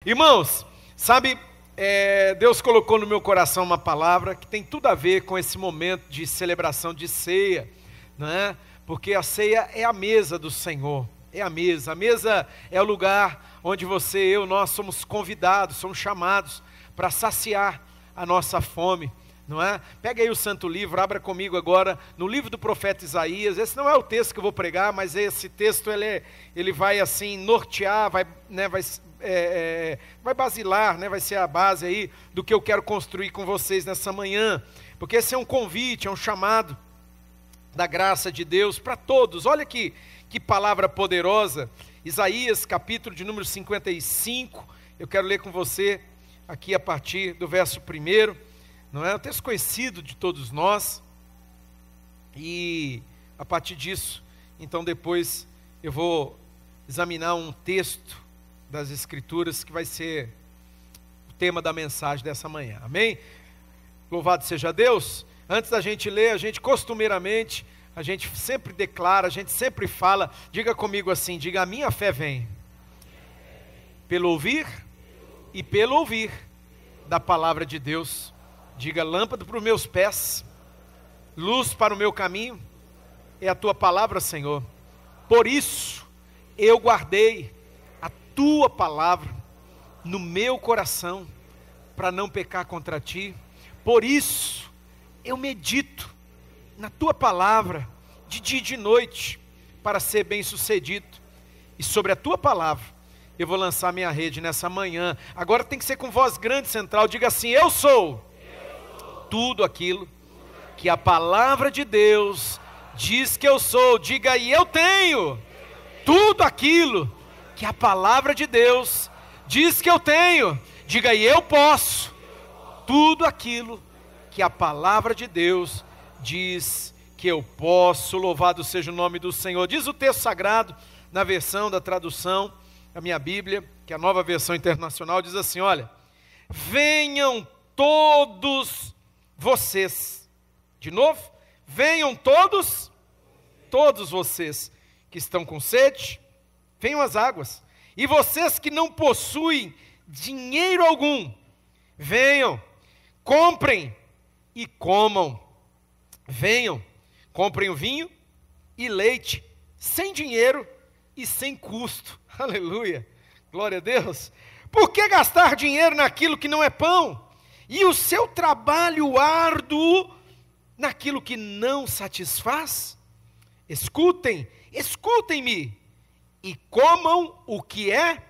Irmãos, sabe, Deus colocou no meu coração uma palavra que tem tudo a ver com esse momento de celebração de ceia, não é? Porque a ceia é a mesa do Senhor, é a mesa é o lugar onde você, eu, nós somos convidados, somos chamados para saciar a nossa fome, não é? Pega aí o Santo Livro, abra comigo agora no livro do profeta Isaías. Esse não é o texto que eu vou pregar, mas esse texto ele vai assim nortear, vai basilar, né? Vai ser a base aí do que eu quero construir com vocês nessa manhã, porque esse é um convite, é um chamado da graça de Deus para todos. Olha que palavra poderosa. Isaías, capítulo de número 55, eu quero ler com você aqui a partir do verso 1, não é? Um texto conhecido de todos nós, e a partir disso, então depois eu vou examinar um texto das Escrituras que vai ser o tema da mensagem dessa manhã, amém? Louvado seja Deus. Antes da gente ler, a gente costumeiramente, a gente sempre declara, a gente sempre fala, diga comigo assim, diga: a minha fé vem pelo ouvir e pelo ouvir da palavra de Deus. Diga: lâmpada para os meus pés, luz para o meu caminho, é a tua palavra, Senhor. Por isso eu guardei a tua palavra no meu coração, para não pecar contra ti. Por isso eu medito na tua palavra de dia e de noite, para ser bem sucedido. E sobre a tua palavra eu vou lançar minha rede nessa manhã. Agora tem que ser com voz grande, central. Diga assim: eu sou tudo aquilo que a palavra de Deus diz que eu sou. Diga: e eu tenho tudo aquilo que a palavra de Deus diz que eu tenho. Diga: e eu posso tudo aquilo que a palavra de Deus diz que eu posso. Louvado seja o nome do Senhor. Diz o texto sagrado na versão da tradução da minha Bíblia, que é a Nova Versão Internacional, diz assim: olha, venham todos vocês, de novo, venham todos vocês que estão com sede, venham às águas, e vocês que não possuem dinheiro algum, venham, comprem e comam. Venham, comprem o vinho e leite, sem dinheiro e sem custo. Aleluia, glória a Deus. Por que gastar dinheiro naquilo que não é pão? E o seu trabalho árduo naquilo que não satisfaz? Escutem-me, e comam o que é,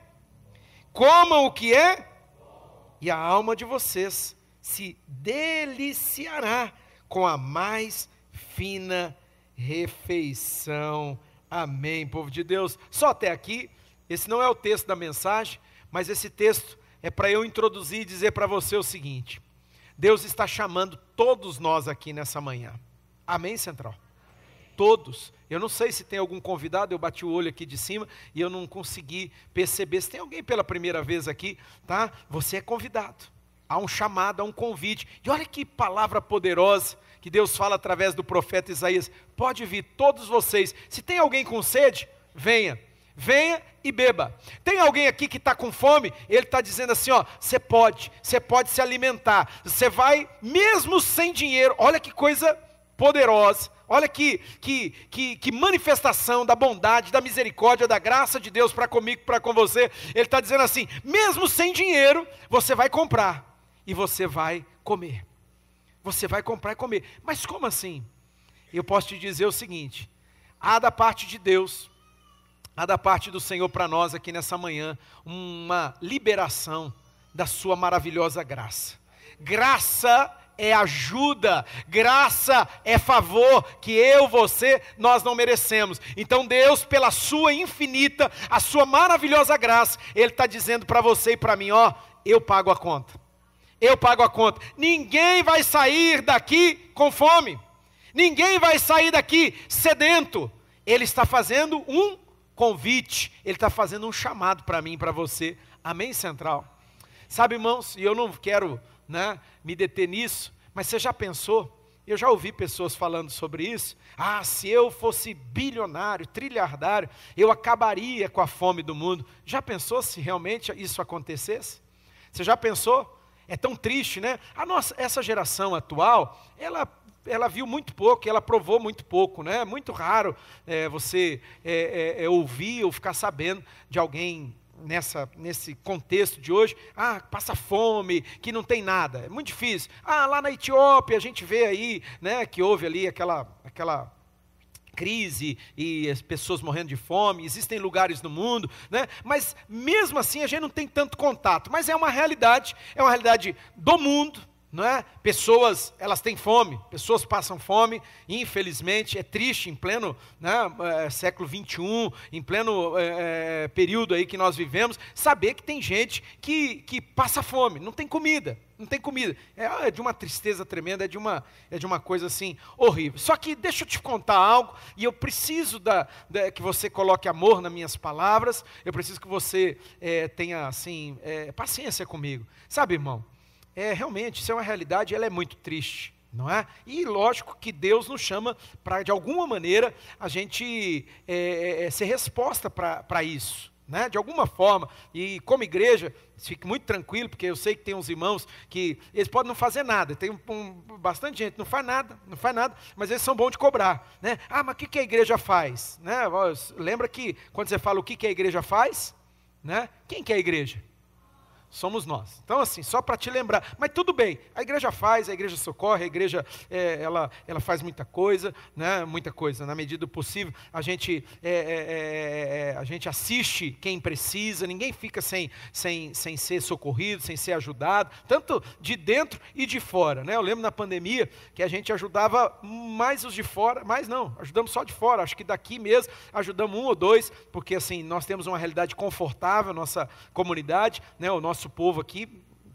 e a alma de vocês se deliciará com a mais fina refeição. Amém, povo de Deus. Só até aqui. Esse não é o texto da mensagem, mas esse texto é para eu introduzir e dizer para você o seguinte: Deus está chamando todos nós aqui nessa manhã. Amém, Central? Todos. Eu não sei se tem algum convidado, eu bati o olho aqui de cima e eu não consegui perceber. Se tem alguém pela primeira vez aqui, tá? Você é convidado. Há um chamado, há um convite. E olha que palavra poderosa que Deus fala através do profeta Isaías. Pode vir todos vocês. Se tem alguém com sede, venha e beba. Tem alguém aqui que está com fome? Ele está dizendo assim, ó, você pode se alimentar. Você vai, mesmo sem dinheiro. Olha que coisa poderosa. Olha que manifestação da bondade, da misericórdia, da graça de Deus para comigo, para com você. Ele está dizendo assim, mesmo sem dinheiro, você vai comprar e você vai comer. Você vai comprar e comer. Mas como assim? Eu posso te dizer o seguinte: há da parte de Deus, há da parte do Senhor para nós aqui nessa manhã, uma liberação da sua maravilhosa graça. Graça é ajuda, graça é favor que eu, você, nós não merecemos. Então Deus, pela sua infinita, a sua maravilhosa graça, Ele está dizendo para você e para mim, ó, eu pago a conta. Eu pago a conta. Ninguém vai sair daqui com fome. Ninguém vai sair daqui sedento. Ele está fazendo um convite. Ele está fazendo um chamado para mim e para você. Amém, Central? Sabe, irmãos, e eu não quero me deter nisso, mas você já pensou Eu já ouvi pessoas falando sobre isso. Ah, se eu fosse bilionário, trilhardário, eu acabaria com a fome do mundo. Já pensou se realmente isso acontecesse? Você já pensou? É tão triste, né? Essa geração atual, ela viu muito pouco, ela provou muito pouco, né? É muito raro você ouvir ou ficar sabendo de alguém nesse contexto de hoje, passa fome, que não tem nada, é muito difícil. Lá na Etiópia a gente vê aí, né, que houve ali aquela crise e as pessoas morrendo de fome, existem lugares no mundo, né? Mas mesmo assim a gente não tem tanto contato, mas é uma realidade do mundo, não é? Pessoas, elas têm fome, pessoas passam fome, infelizmente, é triste, em pleno século XXI, em pleno período aí que nós vivemos, saber que tem gente que passa fome, não tem comida, é de uma tristeza tremenda, é de uma coisa assim, horrível. Só que deixa eu te contar algo, e eu preciso que você coloque amor nas minhas palavras, eu preciso que você tenha assim, paciência comigo, sabe, irmão? Realmente, isso é uma realidade, ela é muito triste, não é? E lógico que Deus nos chama para, de alguma maneira, a gente ser resposta para isso, né? De alguma forma, e como igreja, fique muito tranquilo, porque eu sei que tem uns irmãos que, eles podem não fazer nada, tem bastante gente, não faz nada, mas eles são bons de cobrar, né? Mas o que a igreja faz? Né? Lembra que, quando você fala o que a igreja faz, né? Quem que é a igreja? Somos nós. Então assim, só para te lembrar, mas tudo bem, a igreja socorre, a igreja ela faz muita coisa, né? Muita coisa, na medida do possível, a gente assiste quem precisa, ninguém fica sem ser socorrido, sem ser ajudado, tanto de dentro e de fora, né? Eu lembro na pandemia que a gente ajudava mais os de fora, mas não, ajudamos só de fora, acho que daqui mesmo ajudamos 1 ou 2, porque assim, nós temos uma realidade confortável, nossa comunidade, né? O nosso povo aqui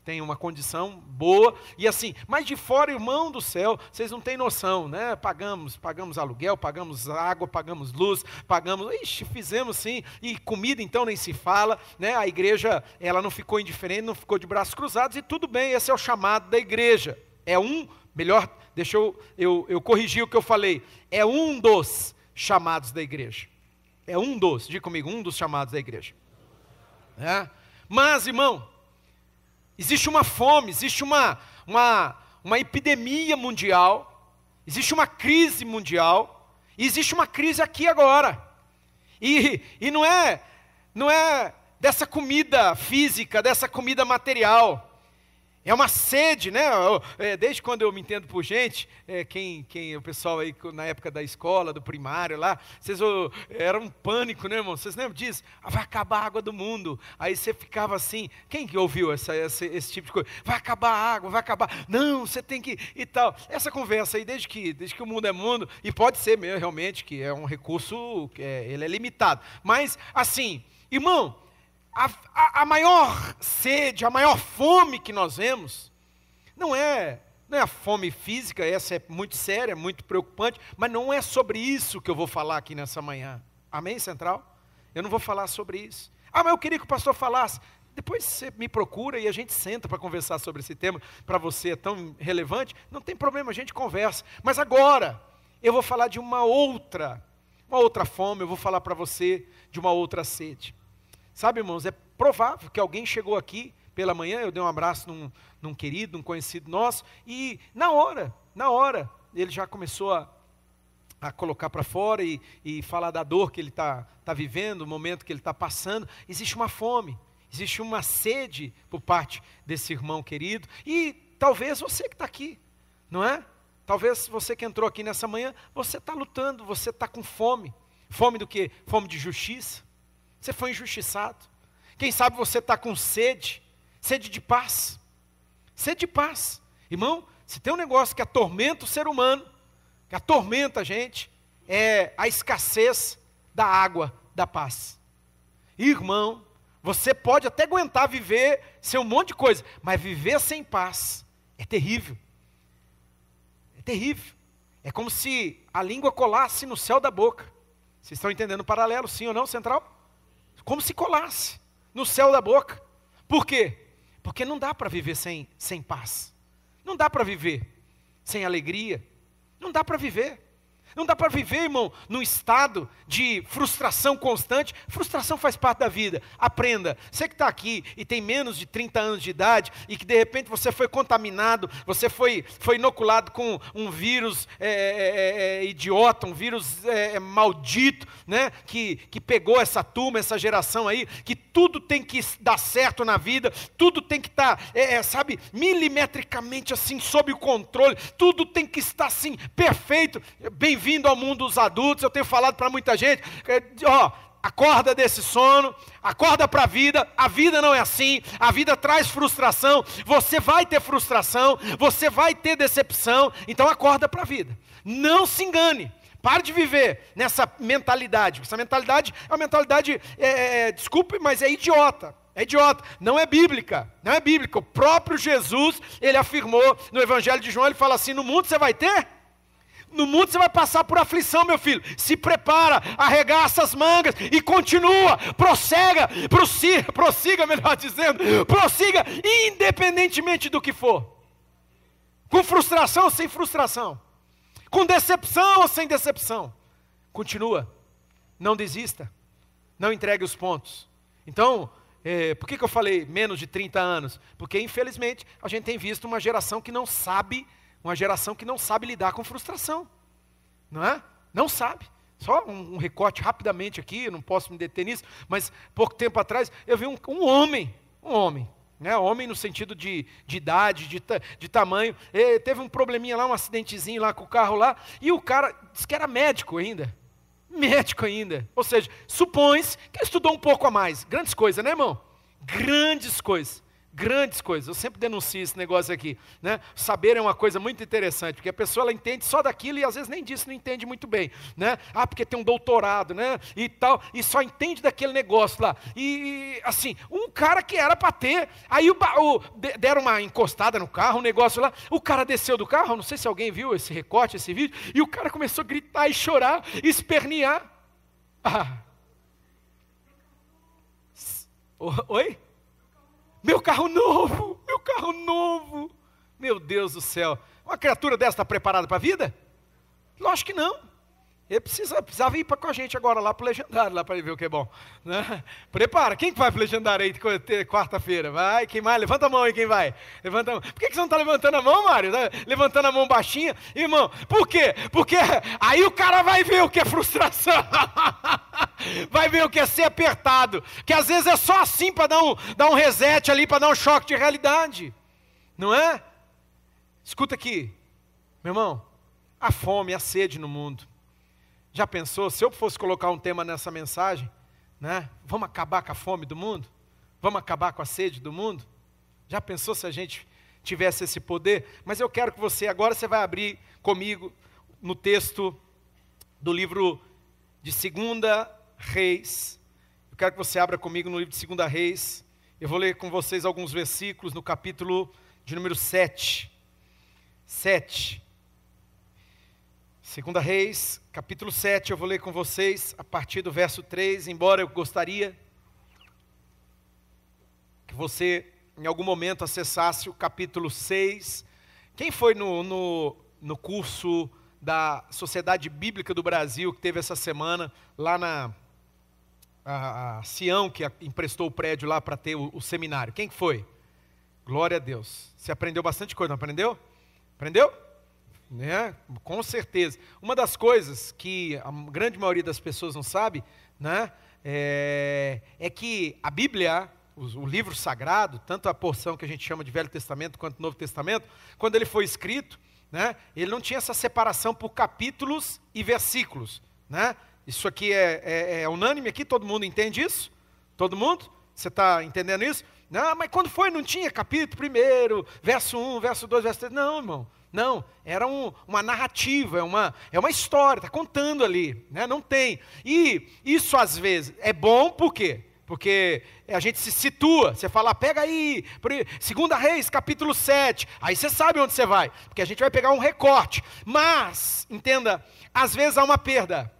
tem uma condição boa, e assim, mas de fora, irmão do céu, vocês não têm noção, né? Pagamos aluguel, pagamos água, pagamos luz, fizemos sim, e comida então nem se fala, né? A igreja, ela não ficou indiferente, não ficou de braços cruzados, e tudo bem, esse é o chamado da igreja, deixa eu corrigir o que eu falei, é um dos chamados da igreja, diga comigo, um dos chamados da igreja, Mas, irmão, existe uma fome, existe uma epidemia mundial, existe uma crise mundial, e existe uma crise aqui agora. E não é dessa comida física, dessa comida material. É uma sede, né? Desde quando eu me entendo por gente, o pessoal aí na época da escola, do primário lá, era um pânico, né, irmão? Vocês lembram disso? Vai acabar a água do mundo. Aí você ficava assim, quem que ouviu esse tipo de coisa? Vai acabar a água, vai acabar. Não, você tem que e tal. Essa conversa aí, desde que o mundo é mundo, e pode ser mesmo, realmente, que é um recurso, ele é limitado. Mas, assim, irmão, a maior sede, a maior fome que nós vemos, não é a fome física, essa é muito séria, muito preocupante, mas não é sobre isso que eu vou falar aqui nessa manhã. Amém, Central? Eu não vou falar sobre isso. Mas eu queria que o pastor falasse. Depois você me procura e a gente senta para conversar sobre esse tema, para você é tão relevante, não tem problema, a gente conversa. Mas agora, eu vou falar de uma outra fome, eu vou falar para você de uma outra sede. Sabe, irmãos, é provável que alguém chegou aqui pela manhã, eu dei um abraço num querido, num conhecido nosso, e na hora, ele já começou a colocar para fora e falar da dor que ele está vivendo, o momento que ele está passando. Existe uma fome, existe uma sede por parte desse irmão querido, e talvez você que está aqui, não é? Talvez você que entrou aqui nessa manhã, você está lutando, você está com fome. Fome do quê? Fome de justiça. Você foi injustiçado. Quem sabe você está com sede de paz. Sede de paz. Irmão, se tem um negócio que atormenta o ser humano, que atormenta a gente, é a escassez da água da paz. Irmão, você pode até aguentar viver sem um monte de coisa, mas viver sem paz é terrível. É terrível. É como se a língua colasse no céu da boca. Vocês estão entendendo o paralelo, sim ou não, Central? Como se colasse no céu da boca. Por quê? Porque não dá para viver sem paz. Não dá para viver sem alegria. Não dá para viver. Não dá para viver, irmão, num estado de frustração constante. Frustração faz parte da vida. Aprenda. Você que está aqui e tem menos de 30 anos de idade e que de repente você foi contaminado, você foi inoculado com um vírus idiota, um vírus maldito, né? Que pegou essa turma, essa geração aí, que tudo tem que dar certo na vida, tudo tem que estar, sabe, milimetricamente assim, sob o controle, tudo tem que estar assim, perfeito. Bem-vindo ao mundo dos adultos. Eu tenho falado para muita gente, acorda desse sono, acorda para a vida não é assim, a vida traz frustração, você vai ter frustração, você vai ter decepção, então acorda para a vida, não se engane. Pare de viver nessa mentalidade. Essa mentalidade é uma mentalidade, desculpe, mas é idiota. É idiota, não é bíblica, não é bíblica. O próprio Jesus, ele afirmou no Evangelho de João, ele fala assim, no mundo você vai ter? No mundo você vai passar por aflição, meu filho. Se prepara, arregaça as mangas e continua, prossiga, melhor dizendo, prossiga independentemente do que for. Com frustração ou sem frustração. Com decepção ou sem decepção. Continua. Não desista. Não entregue os pontos. Então, por que eu falei menos de 30 anos? Porque, infelizmente, a gente tem visto uma geração que não sabe lidar com frustração. Não é? Não sabe. Só um recorte rapidamente aqui, não posso me deter nisso, mas pouco tempo atrás eu vi um homem, né? Homem no sentido de idade, de tamanho, teve um probleminha lá, um acidentezinho lá com o carro lá, e o cara disse que era médico ainda, ou seja, supõe-se que ele estudou um pouco a mais, grandes coisas, né, irmão? Grandes coisas, eu sempre denuncio esse negócio aqui, né? Saber é uma coisa muito interessante, porque a pessoa ela entende só daquilo e às vezes nem disso não entende muito bem, né? Porque tem um doutorado, né? E tal, e só entende daquele negócio lá, e assim, um cara que era para ter, aí deram uma encostada no carro, um negócio lá, o cara desceu do carro, não sei se alguém viu esse recorte, esse vídeo, e o cara começou a gritar e chorar, espernear. Oi? Meu carro novo, meu Deus do céu, uma criatura dessa está preparada para a vida? Lógico que não, ele precisava ir com a gente agora lá para o Legendário, lá para ver o que é bom, né? Prepara, quem que vai para o Legendário aí quarta-feira? Vai, quem mais? Levanta a mão aí, quem vai? Levanta a mão. Por que você não está levantando a mão, Mário? Tá levantando a mão baixinha? Irmão, por quê? Porque aí o cara vai ver o que é frustração, vai ver o que é ser apertado, que às vezes é só assim para dar um reset ali, para dar um choque de realidade, não é? Escuta aqui, meu irmão, a fome, a sede no mundo. Já pensou, se eu fosse colocar um tema nessa mensagem, né? Vamos acabar com a fome do mundo? Vamos acabar com a sede do mundo? Já pensou se a gente tivesse esse poder? Mas eu quero que agora você vai abrir comigo no texto do livro de 2 Reis. Eu quero que você abra comigo no livro de 2 Reis. Eu vou ler com vocês alguns versículos no capítulo de número 7. 2 Reis, capítulo 7, eu vou ler com vocês a partir do verso 3, embora eu gostaria que você em algum momento acessasse o capítulo 6. Quem foi no curso da Sociedade Bíblica do Brasil, que teve essa semana, lá na Sião, que emprestou o prédio lá para ter o seminário? Quem que foi? Glória a Deus. Você aprendeu bastante coisa, não aprendeu? Aprendeu? Né? Com certeza. Uma das coisas que a grande maioria das pessoas não sabe, né? É que a Bíblia, o livro sagrado, tanto a porção que a gente chama de Velho Testamento quanto Novo Testamento, quando ele foi escrito, né? Ele não tinha essa separação por capítulos e versículos, né? Isso aqui é unânime aqui, todo mundo entende isso? Todo mundo? Você está entendendo isso? Não, mas quando foi, não tinha capítulo primeiro, verso 1, verso 2, verso 3, não, irmão. Não, era uma narrativa, é uma história, está contando ali, né? Não tem. E isso às vezes é bom, por quê? Porque a gente se situa, você fala, pega aí, 2 Reis, capítulo 7, aí você sabe onde você vai, porque a gente vai pegar um recorte, mas, entenda, às vezes há uma perda.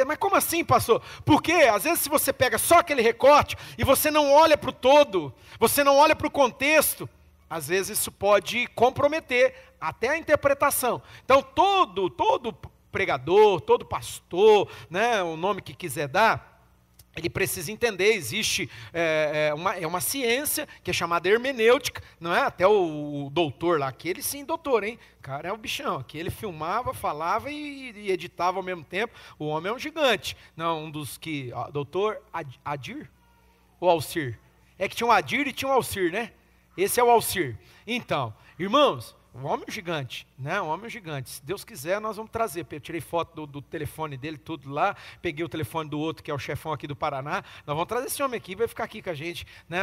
Mas como assim, pastor? Porque às vezes se você pega só aquele recorte, e você não olha para o todo, você não olha para o contexto, às vezes isso pode comprometer até a interpretação. Então todo pregador, todo pastor, né, o nome que quiser dar, ele precisa entender, existe uma ciência que é chamada hermenêutica, não é? Até o doutor lá, aquele sim doutor, hein? O cara é o bichão, aqui ele filmava, falava e editava ao mesmo tempo. O homem é um gigante. Não, um dos que, doutor Adir? Ou Alcir? É que tinha um Adir e tinha um Alcir, né? Esse é o Alcir. Então, irmãos, um homem gigante, né? Um homem gigante. Se Deus quiser, nós vamos trazer. Eu tirei foto do telefone dele, tudo lá. Peguei o telefone do outro, que é o chefão aqui do Paraná. Nós vamos trazer esse homem aqui, vai ficar aqui com a gente, né?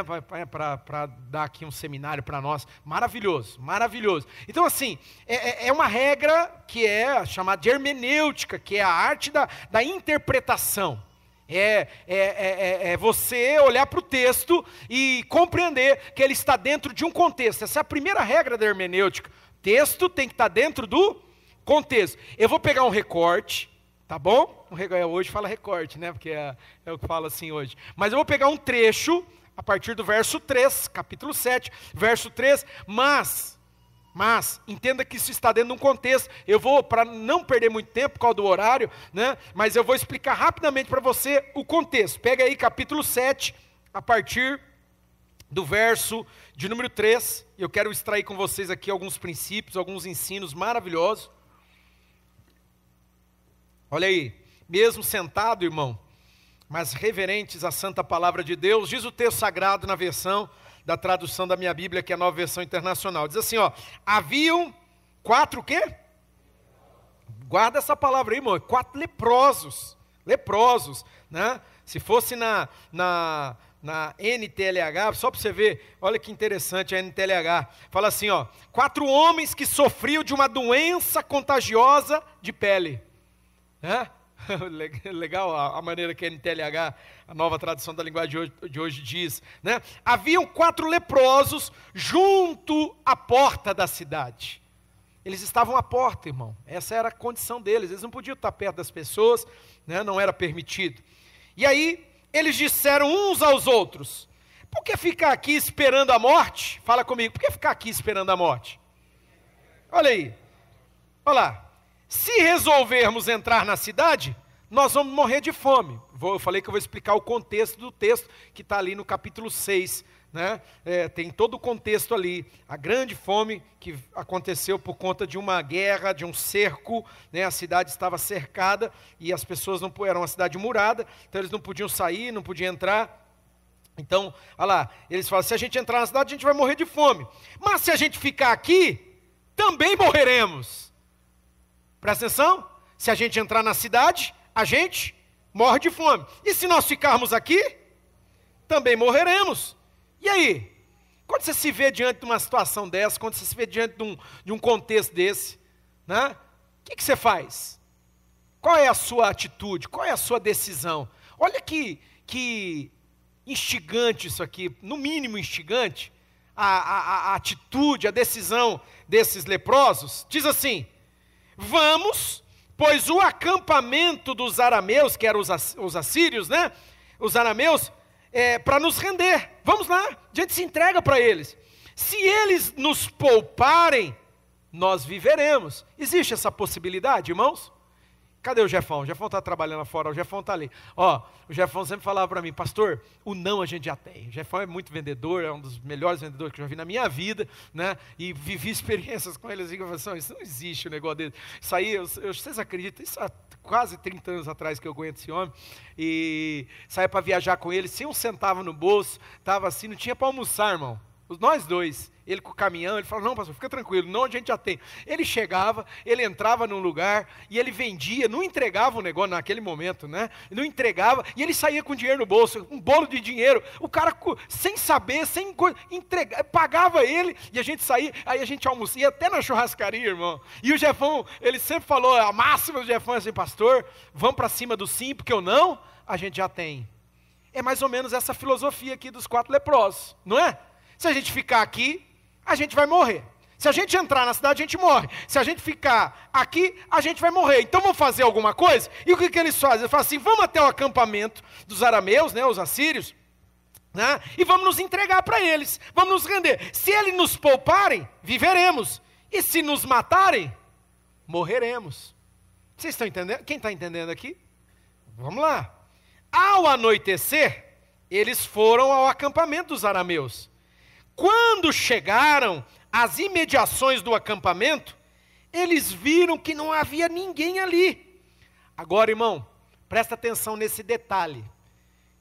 Para dar aqui um seminário para nós. Maravilhoso, maravilhoso. Então, assim, é uma regra que é chamada de hermenêutica, que é a arte da interpretação. É você olhar para o texto e compreender que ele está dentro de um contexto. Essa é a primeira regra da hermenêutica. Texto tem que estar dentro do contexto. Eu vou pegar um recorte, tá bom? Hoje fala recorte, né? Porque é o que falo assim hoje. Mas eu vou pegar um trecho, a partir do verso 3, capítulo 7, verso 3, mas entenda que isso está dentro de um contexto. Eu vou, para não perder muito tempo por causa do horário, né? Mas eu vou explicar rapidamente para você o contexto. Pega aí capítulo 7, a partir do verso de número 3. Eu quero extrair com vocês aqui alguns princípios, alguns ensinos maravilhosos. Olha aí, mesmo sentado, irmão, mas reverentes à santa palavra de Deus, diz o texto sagrado na versão da tradução da minha Bíblia, que é a Nova Versão Internacional. Diz assim, haviam 4 o quê? Guarda essa palavra aí, irmão, 4 leprosos, né? Se fosse na NTLH, só para você ver, olha que interessante a NTLH, fala assim, 4 homens que sofriam de uma doença contagiosa de pele, né? Legal a maneira que a NTLH, a nova tradução da linguagem de hoje diz, né? Haviam 4 leprosos junto à porta da cidade. Eles estavam à porta, irmão. Essa era a condição deles. Eles não podiam estar perto das pessoas, né? Não era permitido. E aí, eles disseram uns aos outros, por que ficar aqui esperando a morte? Fala comigo, por que ficar aqui esperando a morte? Olha aí, olha lá. Se resolvermos entrar na cidade, nós vamos morrer de fome. Eu falei que eu vou explicar o contexto do texto, que está ali no capítulo 6, né? Tem todo o contexto ali, a grande fome que aconteceu por conta de uma guerra, de um cerco, né? A cidade estava cercada e as pessoas não eram uma cidade murada, então eles não podiam sair, não podiam entrar. Então, olha lá, eles falam, se a gente entrar na cidade, a gente vai morrer de fome. Mas se a gente ficar aqui, também morreremos. Presta atenção, se a gente entrar na cidade, a gente morre de fome. E se nós ficarmos aqui, também morreremos. E aí? Quando você se vê diante de uma situação dessa, quando você se vê diante de um contexto desse, né? O que você faz? Qual é a sua atitude? Qual é a sua decisão? Olha que instigante isso aqui, no mínimo instigante, a atitude, a decisão desses leprosos. Diz assim, vamos, pois o acampamento dos arameus, que eram os assírios, né? Os arameus, para nos render. Vamos lá, a gente se entrega para eles. Se eles nos pouparem, nós viveremos. Existe essa possibilidade, irmãos? Cadê o Jefão? O Jefão está trabalhando lá fora, o Jefão está ali. O Jefão sempre falava para mim, pastor, o não a gente já tem. O Jefão é muito vendedor, é um dos melhores vendedores que eu já vi na minha vida, né? E vivi experiências com ele, assim, que eu falei, isso não existe o negócio dele. Isso aí, vocês acreditam, isso há quase 30 anos atrás que eu aguento esse homem, e saía para viajar com ele, sem um centavo no bolso, estava assim, não tinha para almoçar, irmão. Nós dois, ele com o caminhão, ele falou, não pastor, fica tranquilo, não, a gente já tem. Ele chegava, ele entrava num lugar, e ele vendia, não entregava o negócio naquele momento, né? Não entregava, e ele saía com dinheiro no bolso, um bolo de dinheiro, o cara sem saber, sem entregar, pagava ele, e a gente saía, aí a gente almoçava, ia até na churrascaria, irmão. E o Jefão, ele sempre falou, a máxima do Jefão é assim, pastor, vamos para cima do sim, porque o não, a gente já tem. É mais ou menos essa filosofia aqui dos 4 leprosos, não é? Se a gente ficar aqui, a gente vai morrer. Se a gente entrar na cidade, a gente morre. Se a gente ficar aqui, a gente vai morrer. Então vamos fazer alguma coisa? E o que eles fazem? Eles falam assim, vamos até o acampamento dos arameus, né, os assírios, né? E vamos nos entregar para eles, vamos nos render. Se eles nos pouparem, viveremos. E se nos matarem, morreremos. Vocês estão entendendo? Quem está entendendo aqui? Vamos lá. Ao anoitecer, eles foram ao acampamento dos arameus. Quando chegaram às imediações do acampamento, eles viram que não havia ninguém ali. Agora, irmão, presta atenção nesse detalhe.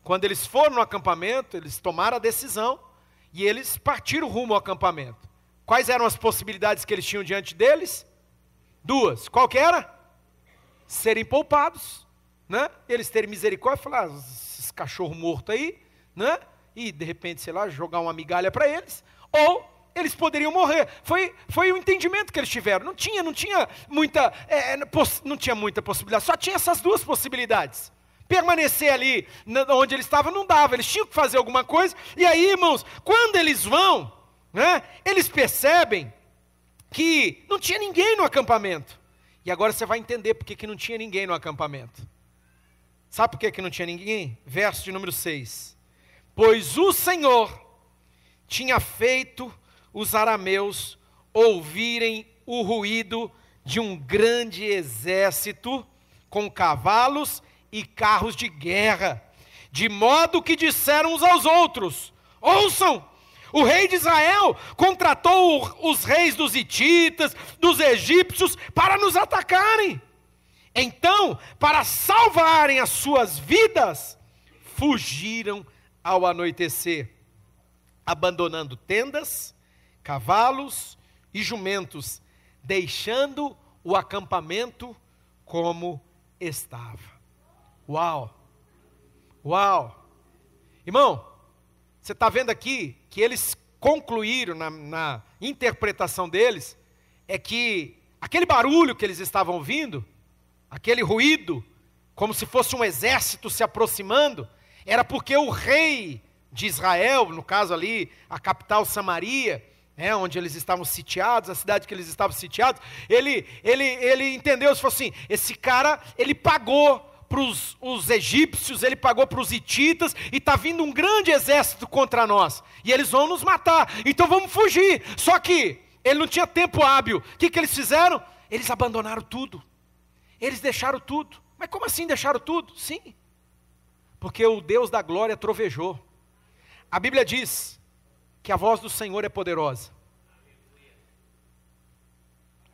Quando eles foram no acampamento, eles tomaram a decisão e eles partiram rumo ao acampamento. Quais eram as possibilidades que eles tinham diante deles? Duas. Qual que era? Serem poupados, né? Eles terem misericórdia e falar, esses cachorros mortos aí, né? E de repente, sei lá, jogar uma migalha para eles. Ou eles poderiam morrer. Foi o entendimento que eles tiveram. Não tinha muita possibilidade. Só tinha essas duas possibilidades. Permanecer ali onde eles estavam não dava. Eles tinham que fazer alguma coisa. E aí, irmãos, quando eles vão, né, eles percebem que não tinha ninguém no acampamento. E agora você vai entender por que não tinha ninguém no acampamento. Sabe por que não tinha ninguém? Verso de número 6. Pois o Senhor tinha feito os arameus ouvirem o ruído de um grande exército com cavalos e carros de guerra, de modo que disseram uns aos outros, ouçam, o rei de Israel contratou os reis dos hititas, dos egípcios, para nos atacarem. Então, para salvarem as suas vidas, fugiram ao anoitecer, abandonando tendas, cavalos e jumentos, deixando o acampamento como estava. Uau! Uau! Irmão, você está vendo aqui que eles concluíram na interpretação deles, é que aquele barulho que eles estavam ouvindo, aquele ruído, como se fosse um exército se aproximando, era porque o rei de Israel, no caso ali, a capital Samaria, onde eles estavam sitiados, a cidade que eles estavam sitiados, ele entendeu, ele falou assim, esse cara, ele pagou para os egípcios, ele pagou para os hititas, e está vindo um grande exército contra nós, e eles vão nos matar, então vamos fugir. Só que ele não tinha tempo hábil. O que eles fizeram? Eles abandonaram tudo, eles deixaram tudo. Mas como assim deixaram tudo? Sim, porque o Deus da glória trovejou. A Bíblia diz que a voz do Senhor é poderosa.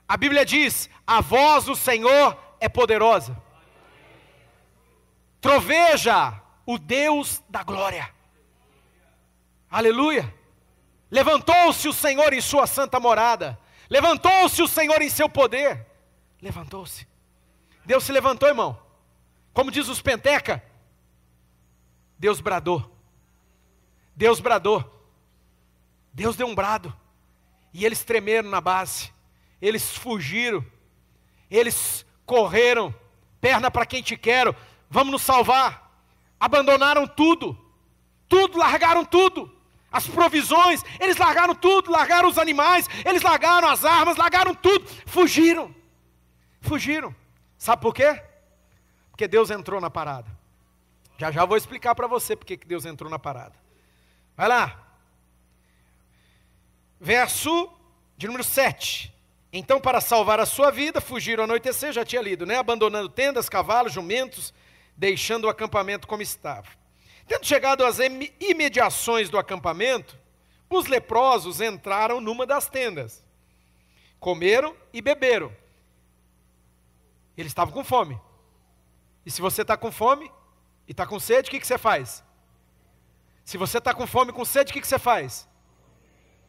A Bíblia diz, a voz do Senhor é poderosa. Troveja o Deus da glória. Aleluia. Levantou-se o Senhor em sua santa morada. Levantou-se o Senhor em seu poder. Levantou-se. Deus se levantou, irmão. Como diz os Penteca, Deus bradou. Deus bradou. Deus deu um brado. E eles tremeram na base. Eles fugiram. Eles correram. Perna para quem te quero. Vamos nos salvar. Abandonaram tudo. Tudo, largaram tudo. As provisões, eles largaram tudo. Largaram os animais, eles largaram as armas, largaram tudo. Fugiram. Fugiram. Sabe por quê? Porque Deus entrou na parada. Já vou explicar para você porque que Deus entrou na parada. Vai lá. Verso de número 7. Então, para salvar a sua vida, fugiram ao anoitecer, já tinha lido, né? Abandonando tendas, cavalos, jumentos, deixando o acampamento como estava. Tendo chegado às imediações do acampamento, os leprosos entraram numa das tendas. Comeram e beberam. Eles estavam com fome. E se você está com fome e está com sede, o que você faz? Se você está com fome e com sede, o que você faz?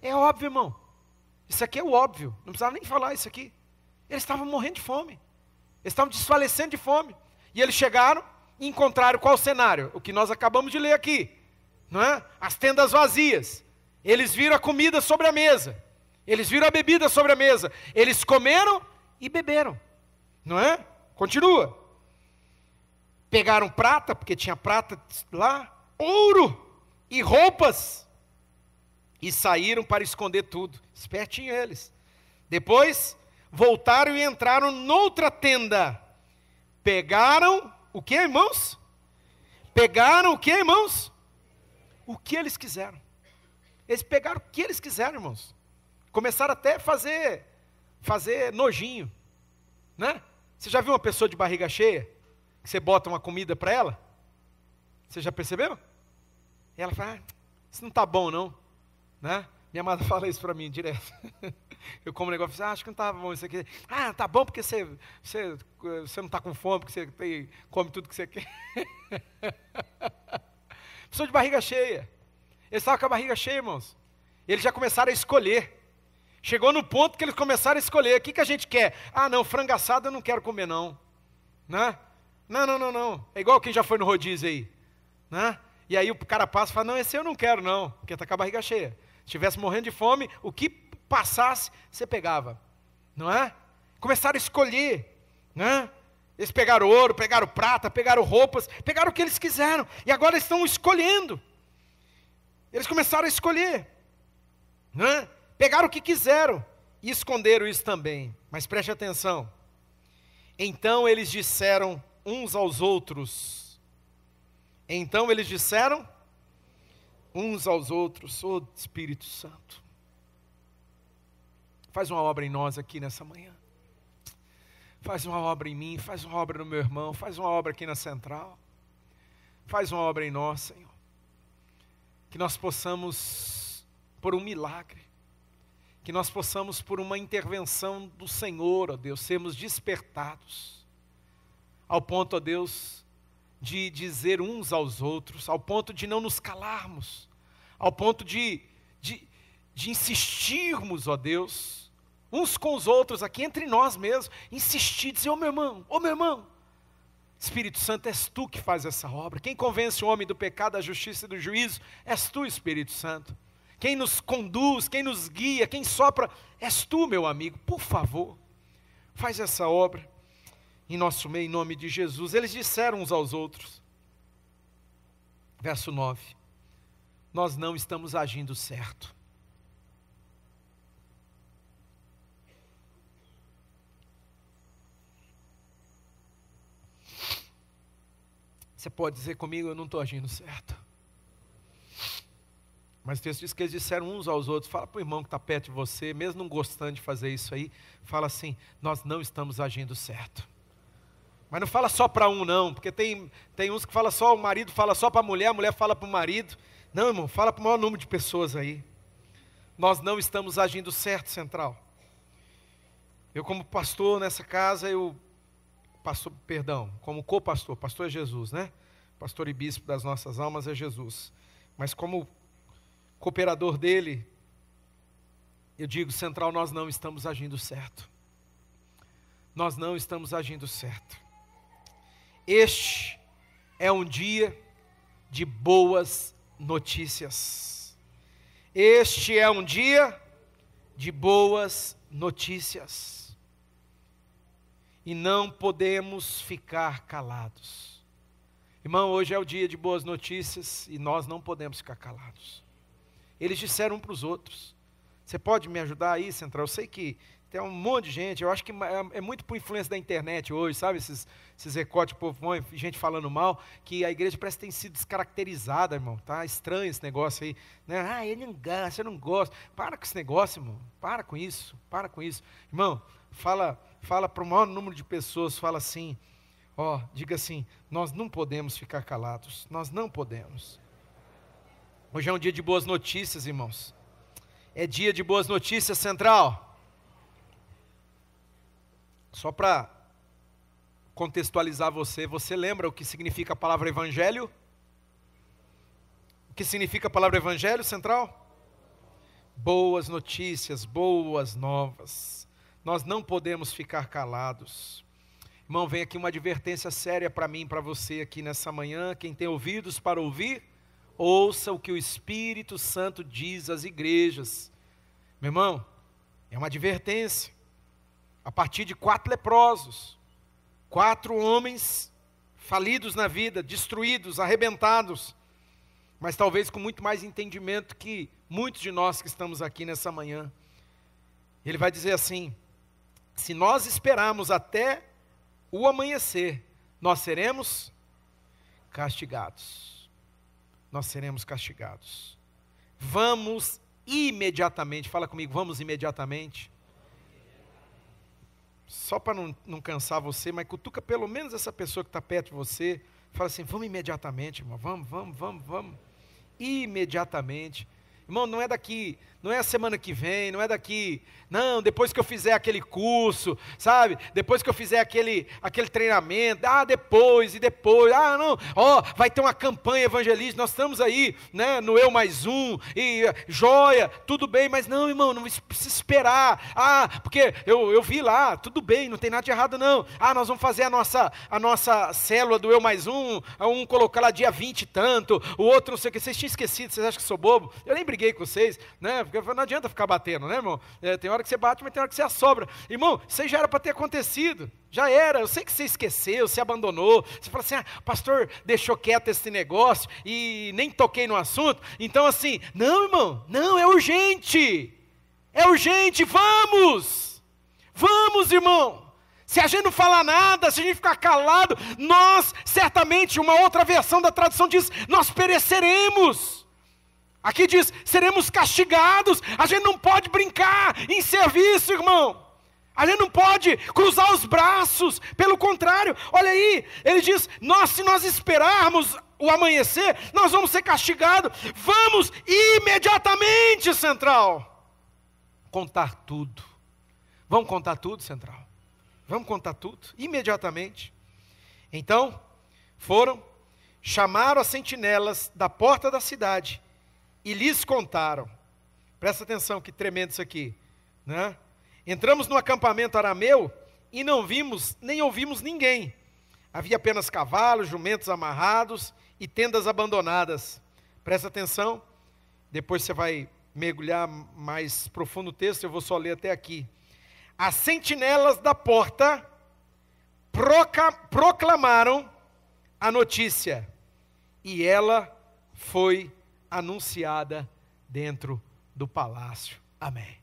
É óbvio, irmão. Isso aqui é o óbvio. Não precisava nem falar isso aqui. Eles estavam morrendo de fome. Eles estavam desfalecendo de fome. E eles chegaram e encontraram qual cenário? O que nós acabamos de ler aqui. Não é? As tendas vazias. Eles viram a comida sobre a mesa. Eles viram a bebida sobre a mesa. Eles comeram e beberam. Não é? Continua. Pegaram prata, porque tinha prata lá, ouro e roupas, e saíram para esconder tudo. Espertinho eles. Depois, voltaram e entraram noutra tenda. Pegaram o que, irmãos? Pegaram o que, irmãos? o que eles quiseram. Eles pegaram o que eles quiseram, irmãos. Começaram até a fazer nojinho, né? Você já viu uma pessoa de barriga cheia? Que você bota uma comida para ela? Você já percebeu? E ela fala, isso não está bom não, né? Minha amada fala isso para mim direto. Eu como negócio, acho que não estava bom isso aqui. Tá bom porque você não está com fome, porque você come tudo que você quer. Pessoa de barriga cheia. Eles estavam com a barriga cheia, irmãos. Eles já começaram a escolher. Chegou no ponto que eles começaram a escolher. O que a gente quer? Não, frango assado eu não quero comer não. Né? Não. É igual quem já foi no rodízio aí. Né? E aí o cara passa e fala, não, esse eu não quero não, porque está com a barriga cheia. Se estivesse morrendo de fome, o que passasse, você pegava. Não é? Começaram a escolher. Né? Eles pegaram ouro, pegaram prata, pegaram roupas, pegaram o que eles quiseram. E agora eles estão escolhendo. Eles começaram a escolher. Né? Pegaram o que quiseram e esconderam isso também. Mas preste atenção. Então eles disseram uns aos outros. Ô Espírito Santo, faz uma obra em nós aqui nessa manhã. Faz uma obra em mim, faz uma obra no meu irmão, faz uma obra aqui na central. Faz uma obra em nós, Senhor. Que nós possamos, por um milagre, que nós possamos, por uma intervenção do Senhor, ó Deus, sermos despertados, ao ponto, ó Deus, de dizer uns aos outros, ao ponto de não nos calarmos, ao ponto de insistirmos, ó Deus, uns com os outros, aqui entre nós mesmos, insistir, dizer, ô meu irmão, Espírito Santo, és tu que faz essa obra. Quem convence o homem do pecado, da justiça e do juízo, és tu, Espírito Santo. Quem nos conduz, quem nos guia, quem sopra, és tu, meu amigo. Por favor, faz essa obra em nosso meio, em nome de Jesus. Eles disseram uns aos outros, verso 9, nós não estamos agindo certo. Você pode dizer comigo, eu não estou agindo certo. Mas o texto diz que eles disseram uns aos outros, fala para o irmão que está perto de você, mesmo não gostando de fazer isso aí, fala assim, nós não estamos agindo certo. Mas não fala só para um não, porque tem uns que fala só, o marido fala só para a mulher fala para o marido. Não, irmão, fala para o maior número de pessoas aí. Nós não estamos agindo certo, Central. Eu como pastor nessa casa, como co-pastor, pastor é Jesus, né? Pastor e bispo das nossas almas é Jesus. Mas como cooperador dele, eu digo, Central, nós não estamos agindo certo. Nós não estamos agindo certo. Este é um dia de boas notícias. Este é um dia de boas notícias. E não podemos ficar calados. Irmão, hoje é o dia de boas notícias e nós não podemos ficar calados. Eles disseram um para os outros. Você pode me ajudar aí, Central? Eu sei que tem um monte de gente, eu acho que é muito por influência da internet hoje, sabe? Esses recortes, o povo põe, gente falando mal, que a igreja parece que tem sido descaracterizada, irmão. Tá estranho esse negócio aí. Né? Ele não gosta, eu não gosto. Para com esse negócio, irmão. Para com isso. Irmão, fala para o maior número de pessoas, fala assim, diga assim, nós não podemos ficar calados, nós não podemos. Hoje é um dia de boas notícias, irmãos. É dia de boas notícias, Central. Só para contextualizar você lembra o que significa a palavra evangelho? O que significa a palavra evangelho, Central? Boas notícias, boas novas. Nós não podemos ficar calados. Irmão, vem aqui uma advertência séria para mim, para você aqui nessa manhã. Quem tem ouvidos para ouvir, ouça o que o Espírito Santo diz às igrejas. Meu irmão, é uma advertência. A partir de 4 leprosos, 4 homens falidos na vida, destruídos, arrebentados, mas talvez com muito mais entendimento que muitos de nós que estamos aqui nessa manhã. Ele vai dizer assim, se nós esperarmos até o amanhecer, nós seremos castigados. nós seremos castigados. Vamos imediatamente, fala comigo, vamos imediatamente. Só para não cansar você, mas cutuca pelo menos essa pessoa que está perto de você. Fala assim, vamos imediatamente, irmão, vamos. Imediatamente. Irmão, não é daqui, não é a semana que vem, não é daqui, não, depois que eu fizer aquele curso, sabe, depois que eu fizer aquele treinamento, depois, não, vai ter uma campanha evangelística, nós estamos aí, né, no Eu Mais Um, e joia, tudo bem, mas não, irmão, não precisa esperar, porque eu vi lá, tudo bem, não tem nada de errado não, nós vamos fazer a nossa célula do Eu Mais Um colocar lá dia 20 e tanto, o outro não sei o que, vocês tinham esquecido, vocês acham que eu sou bobo? Eu nem briguei com vocês, né? Porque não adianta ficar batendo, né, irmão? Tem hora que você bate, mas tem hora que você assobra. Irmão, isso aí já era para ter acontecido. Já era. Eu sei que você esqueceu, você abandonou. Você fala assim, pastor deixou quieto esse negócio e nem toquei no assunto. Então assim, não, irmão, não, é urgente. É urgente, vamos. Vamos, irmão. Se a gente não falar nada, se a gente ficar calado, nós, certamente, uma outra versão da tradução diz, nós pereceremos. Aqui diz, seremos castigados. A gente não pode brincar em serviço, irmão. A gente não pode cruzar os braços. Pelo contrário, olha aí, ele diz, se nós esperarmos o amanhecer, nós vamos ser castigados. Vamos imediatamente, Central, contar tudo. Vamos contar tudo, Central? Vamos contar tudo, imediatamente. Então, chamaram as sentinelas da porta da cidade, e lhes contaram, presta atenção que tremendo isso aqui, né? Entramos no acampamento arameu e não vimos, nem ouvimos ninguém. Havia apenas cavalos, jumentos amarrados e tendas abandonadas. Presta atenção, depois você vai mergulhar mais profundo no texto, eu vou só ler até aqui. As sentinelas da porta proclamaram a notícia, e ela foi anunciada dentro do palácio. Amém.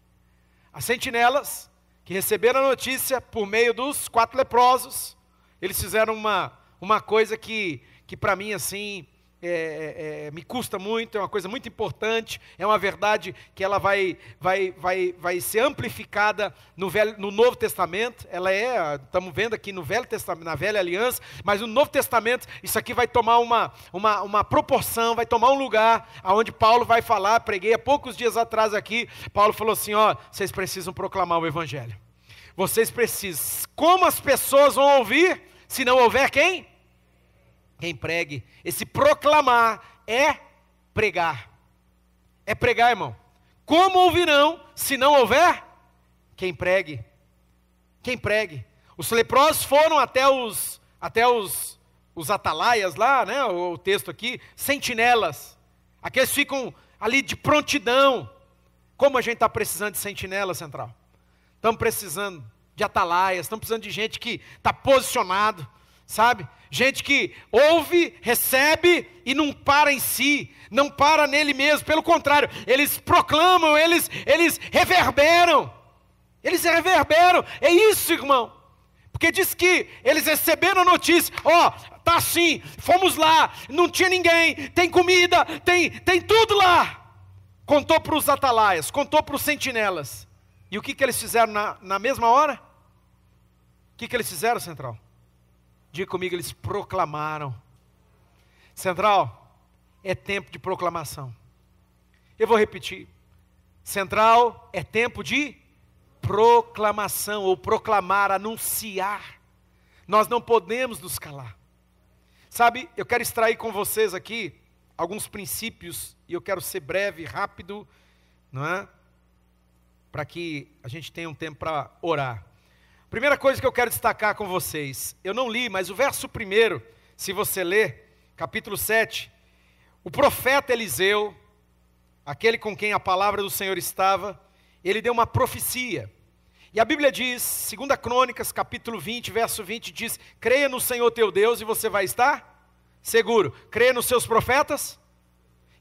As sentinelas que receberam a notícia por meio dos 4 leprosos, eles fizeram uma coisa que para mim assim me custa muito, é uma coisa muito importante, é uma verdade que ela vai ser amplificada no Novo Testamento. Estamos vendo aqui no Velho Testamento, na Velha Aliança, mas no Novo Testamento isso aqui vai tomar uma proporção, vai tomar um lugar, aonde Paulo vai falar. Preguei há poucos dias atrás aqui, Paulo falou assim, vocês precisam proclamar o Evangelho, vocês precisam. Como as pessoas vão ouvir, se não houver quem pregue? Esse proclamar é pregar. É pregar, irmão. Como ouvirão se não houver quem pregue? Quem pregue? Os leprosos foram até os atalaias lá, né? O texto aqui, sentinelas. Aqueles ficam ali de prontidão. Como a gente está precisando de sentinela, Central? Estamos precisando de atalaias, estamos precisando de gente que está posicionado, sabe? Gente que ouve, recebe e não para em si, não para nele mesmo, pelo contrário, eles proclamam, eles reverberam, é isso, irmão, porque diz que eles receberam a notícia, tá assim, fomos lá, não tinha ninguém, tem comida, tem tudo lá, contou para os atalaias, contou para os sentinelas, e o que eles fizeram na mesma hora? O que eles fizeram, Central? Diga comigo, eles proclamaram. Central, é tempo de proclamação. Eu vou repetir. Central, é tempo de proclamação, ou proclamar, anunciar. Nós não podemos nos calar. Sabe, eu quero extrair com vocês aqui alguns princípios, e eu quero ser breve, rápido, não é? Para que a gente tenha um tempo para orar. Primeira coisa que eu quero destacar com vocês, eu não li, mas o verso 1, se você ler, capítulo 7, o profeta Eliseu, aquele com quem a palavra do Senhor estava, ele deu uma profecia. E a Bíblia diz, 2 Crônicas, capítulo 20, verso 20, diz, creia no Senhor teu Deus e você vai estar seguro. Creia nos seus profetas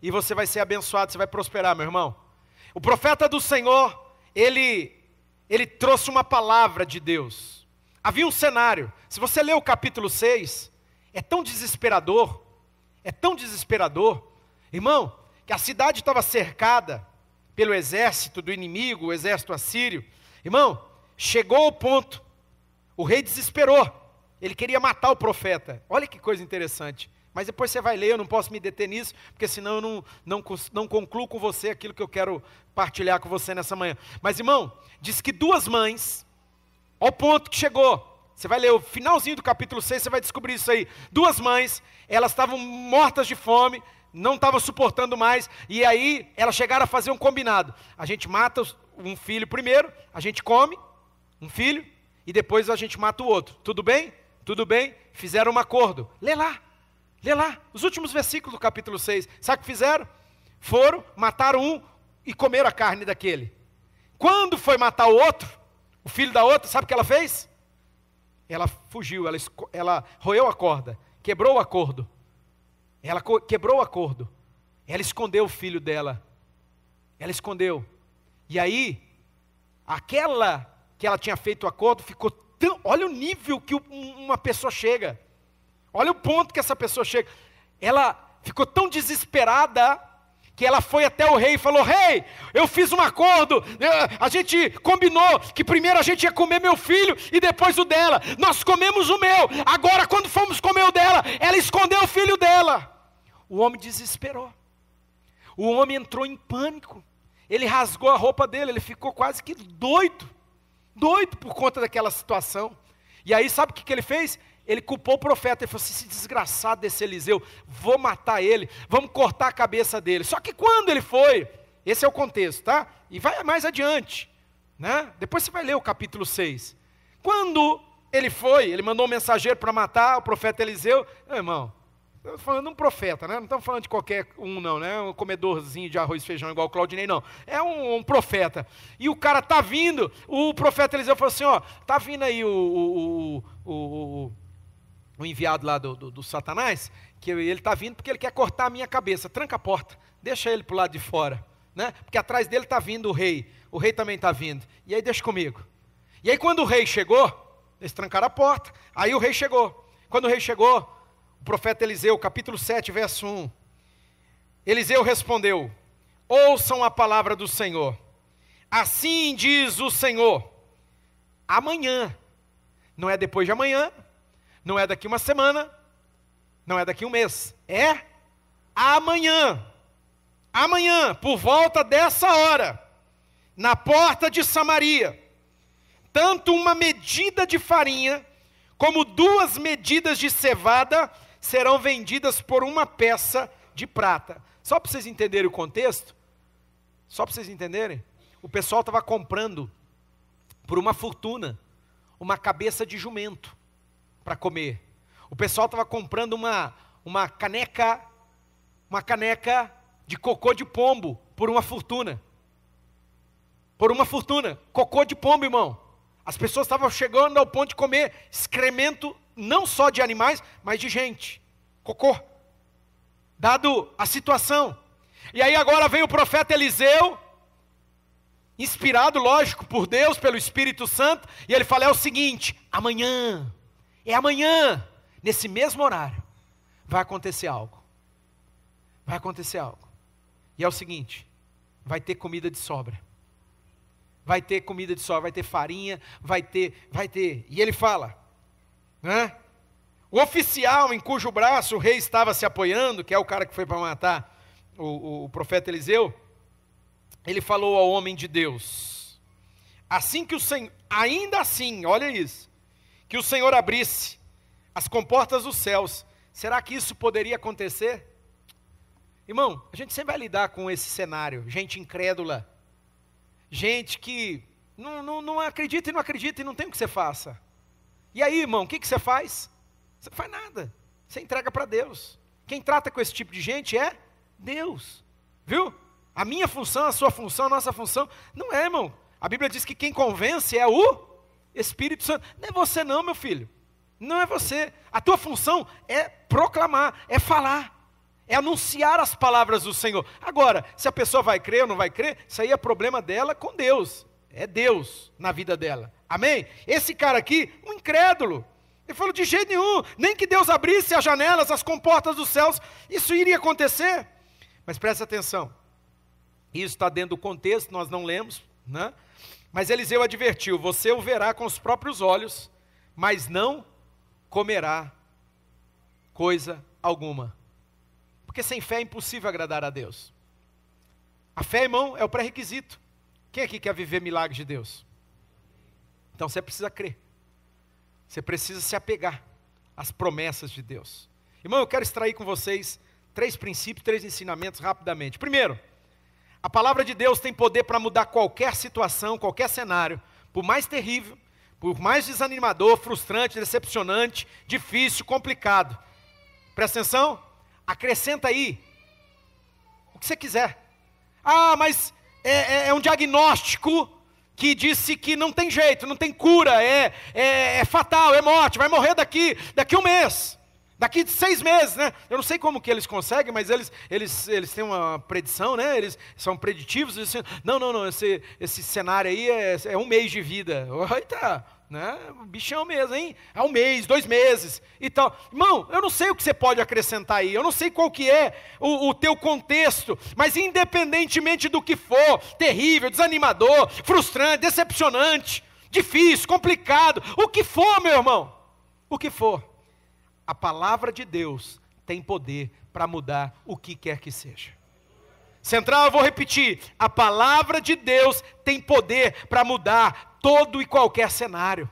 e você vai ser abençoado, você vai prosperar, meu irmão. O profeta do Senhor, ele trouxe uma palavra de Deus. Havia um cenário. Se você ler o capítulo 6, é tão desesperador, Irmão, que a cidade estava cercada pelo exército do inimigo, o exército assírio. Irmão, chegou ao ponto, o rei desesperou, ele queria matar o profeta. Olha que coisa interessante. Mas depois você vai ler, eu não posso me deter nisso, porque senão eu não concluo com você aquilo que eu quero partilhar com você nessa manhã. Mas irmão, diz que duas mães, ao ponto que chegou, você vai ler o finalzinho do capítulo 6, você vai descobrir isso aí. Duas mães, elas estavam mortas de fome, não estavam suportando mais, e aí elas chegaram a fazer um combinado. A gente mata um filho primeiro, a gente come um filho, e depois a gente mata o outro. Tudo bem? Tudo bem? Fizeram um acordo. Lê lá, os últimos versículos do capítulo 6. Sabe o que fizeram? Foram, mataram um e comeram a carne daquele. Quando foi matar o outro, o filho da outra, sabe o que ela fez? Ela fugiu, ela roeu a corda, quebrou o acordo. Ela quebrou o acordo. Ela escondeu o filho dela. Ela escondeu. E aí, aquela que ela tinha feito o acordo ficou tão... Olha o nível que uma pessoa chega. Olha o ponto que essa pessoa chega. Ela ficou tão desesperada que ela foi até o rei e falou: rei, eu fiz um acordo, a gente combinou que primeiro a gente ia comer meu filho e depois o dela. Nós comemos o meu, agora quando fomos comer o dela, ela escondeu o filho dela. O homem desesperou. O homem entrou em pânico. Ele rasgou a roupa dele, ele ficou quase que doido por conta daquela situação. E aí sabe o que ele fez? Ele culpou o profeta, ele falou assim: esse desgraçado desse Eliseu, vou matar ele, vamos cortar a cabeça dele. Só que quando ele foi, esse é o contexto, tá? E vai mais adiante, né? Depois você vai ler o capítulo 6. Quando ele foi, ele mandou um mensageiro para matar o profeta Eliseu. Irmão, estamos falando de um profeta, né? Não estamos falando de qualquer um não, né? Um comedorzinho de arroz e feijão igual o Claudinei, não. É um profeta. E o cara tá vindo, o profeta Eliseu falou assim: ó, tá vindo aí o enviado lá do Satanás, que ele está vindo porque ele quer cortar a minha cabeça. Tranca a porta, deixa ele para o lado de fora, né? Porque atrás dele está vindo o rei também está vindo, e aí deixa comigo. E aí quando o rei chegou, eles trancaram a porta, aí o rei chegou. Quando o rei chegou, o profeta Eliseu, capítulo 7, verso 1, Eliseu respondeu: ouçam a palavra do Senhor, assim diz o Senhor, amanhã, não é depois de amanhã, não é daqui uma semana, não é daqui um mês, é amanhã, por volta dessa hora, na porta de Samaria, tanto uma medida de farinha, como 2 medidas de cevada, serão vendidas por uma peça de prata. Só para vocês entenderem o contexto, o pessoal estava comprando, por uma fortuna, uma cabeça de jumento, para comer. O pessoal estava comprando uma caneca de cocô de pombo por uma fortuna. Cocô de pombo, irmão. As pessoas estavam chegando ao ponto de comer excremento não só de animais, mas de gente. Cocô. Dado a situação. E aí agora vem o profeta Eliseu, inspirado, lógico, por Deus, pelo Espírito Santo, e ele fala: é o seguinte, amanhã, nesse mesmo horário, vai acontecer algo. E é o seguinte, vai ter comida de sobra. Vai ter farinha, vai ter. E ele fala, né? O oficial em cujo braço o rei estava se apoiando, que é o cara que foi para matar o profeta Eliseu, ele falou ao homem de Deus: assim que o Senhor, ainda assim, olha isso, que o Senhor abrisse as comportas dos céus, será que isso poderia acontecer? Irmão, a gente sempre vai lidar com esse cenário, gente incrédula, gente que não acredita e não tem o que você faça. E aí, irmão, o que você faz? Você não faz nada, você entrega para Deus. Quem trata com esse tipo de gente é Deus, viu? A minha função, a sua função, a nossa função, não é, irmão. A Bíblia diz que quem convence é o Espírito Santo. Não é você não, meu filho. Não é você. A tua função é proclamar, é falar, é anunciar as palavras do Senhor. Agora, se a pessoa vai crer ou não vai crer, isso aí é problema dela com Deus. É Deus na vida dela. Amém? Esse cara aqui, um incrédulo, ele falou: de jeito nenhum, nem que Deus abrisse as janelas, as comportas dos céus, isso iria acontecer. Mas presta atenção, isso está dentro do contexto, nós não lemos, né? Mas Eliseu advertiu, você o verá com os próprios olhos, mas não comerá coisa alguma. Porque sem fé é impossível agradar a Deus. A fé, irmão, é o pré-requisito. Quem aqui quer viver milagres de Deus? Então você precisa crer. Você precisa se apegar às promessas de Deus. Irmão, eu quero extrair com vocês 3 princípios, 3 ensinamentos rapidamente. Primeiro, a palavra de Deus tem poder para mudar qualquer situação, qualquer cenário, por mais terrível, por mais desanimador, frustrante, decepcionante, difícil, complicado. Presta atenção, acrescenta aí o que você quiser. Ah, mas é um diagnóstico que disse que não tem jeito, não tem cura, é fatal, é morte, vai morrer daqui 1 mês. Daqui 6 meses, né? Eu não sei como que eles conseguem, mas eles têm uma predição, né? Eles são preditivos. Eles dizem, não, esse cenário aí é 1 mês de vida. Eita, né? Bichão mesmo, hein? É 1 mês, 2 meses e tal. Irmão, eu não sei o que você pode acrescentar aí. Eu não sei qual que é o teu contexto. Mas independentemente do que for, terrível, desanimador, frustrante, decepcionante, difícil, complicado, o que for, meu irmão, o que for. A palavra de Deus tem poder para mudar o que quer que seja. Central, eu vou repetir. A palavra de Deus tem poder para mudar todo e qualquer cenário.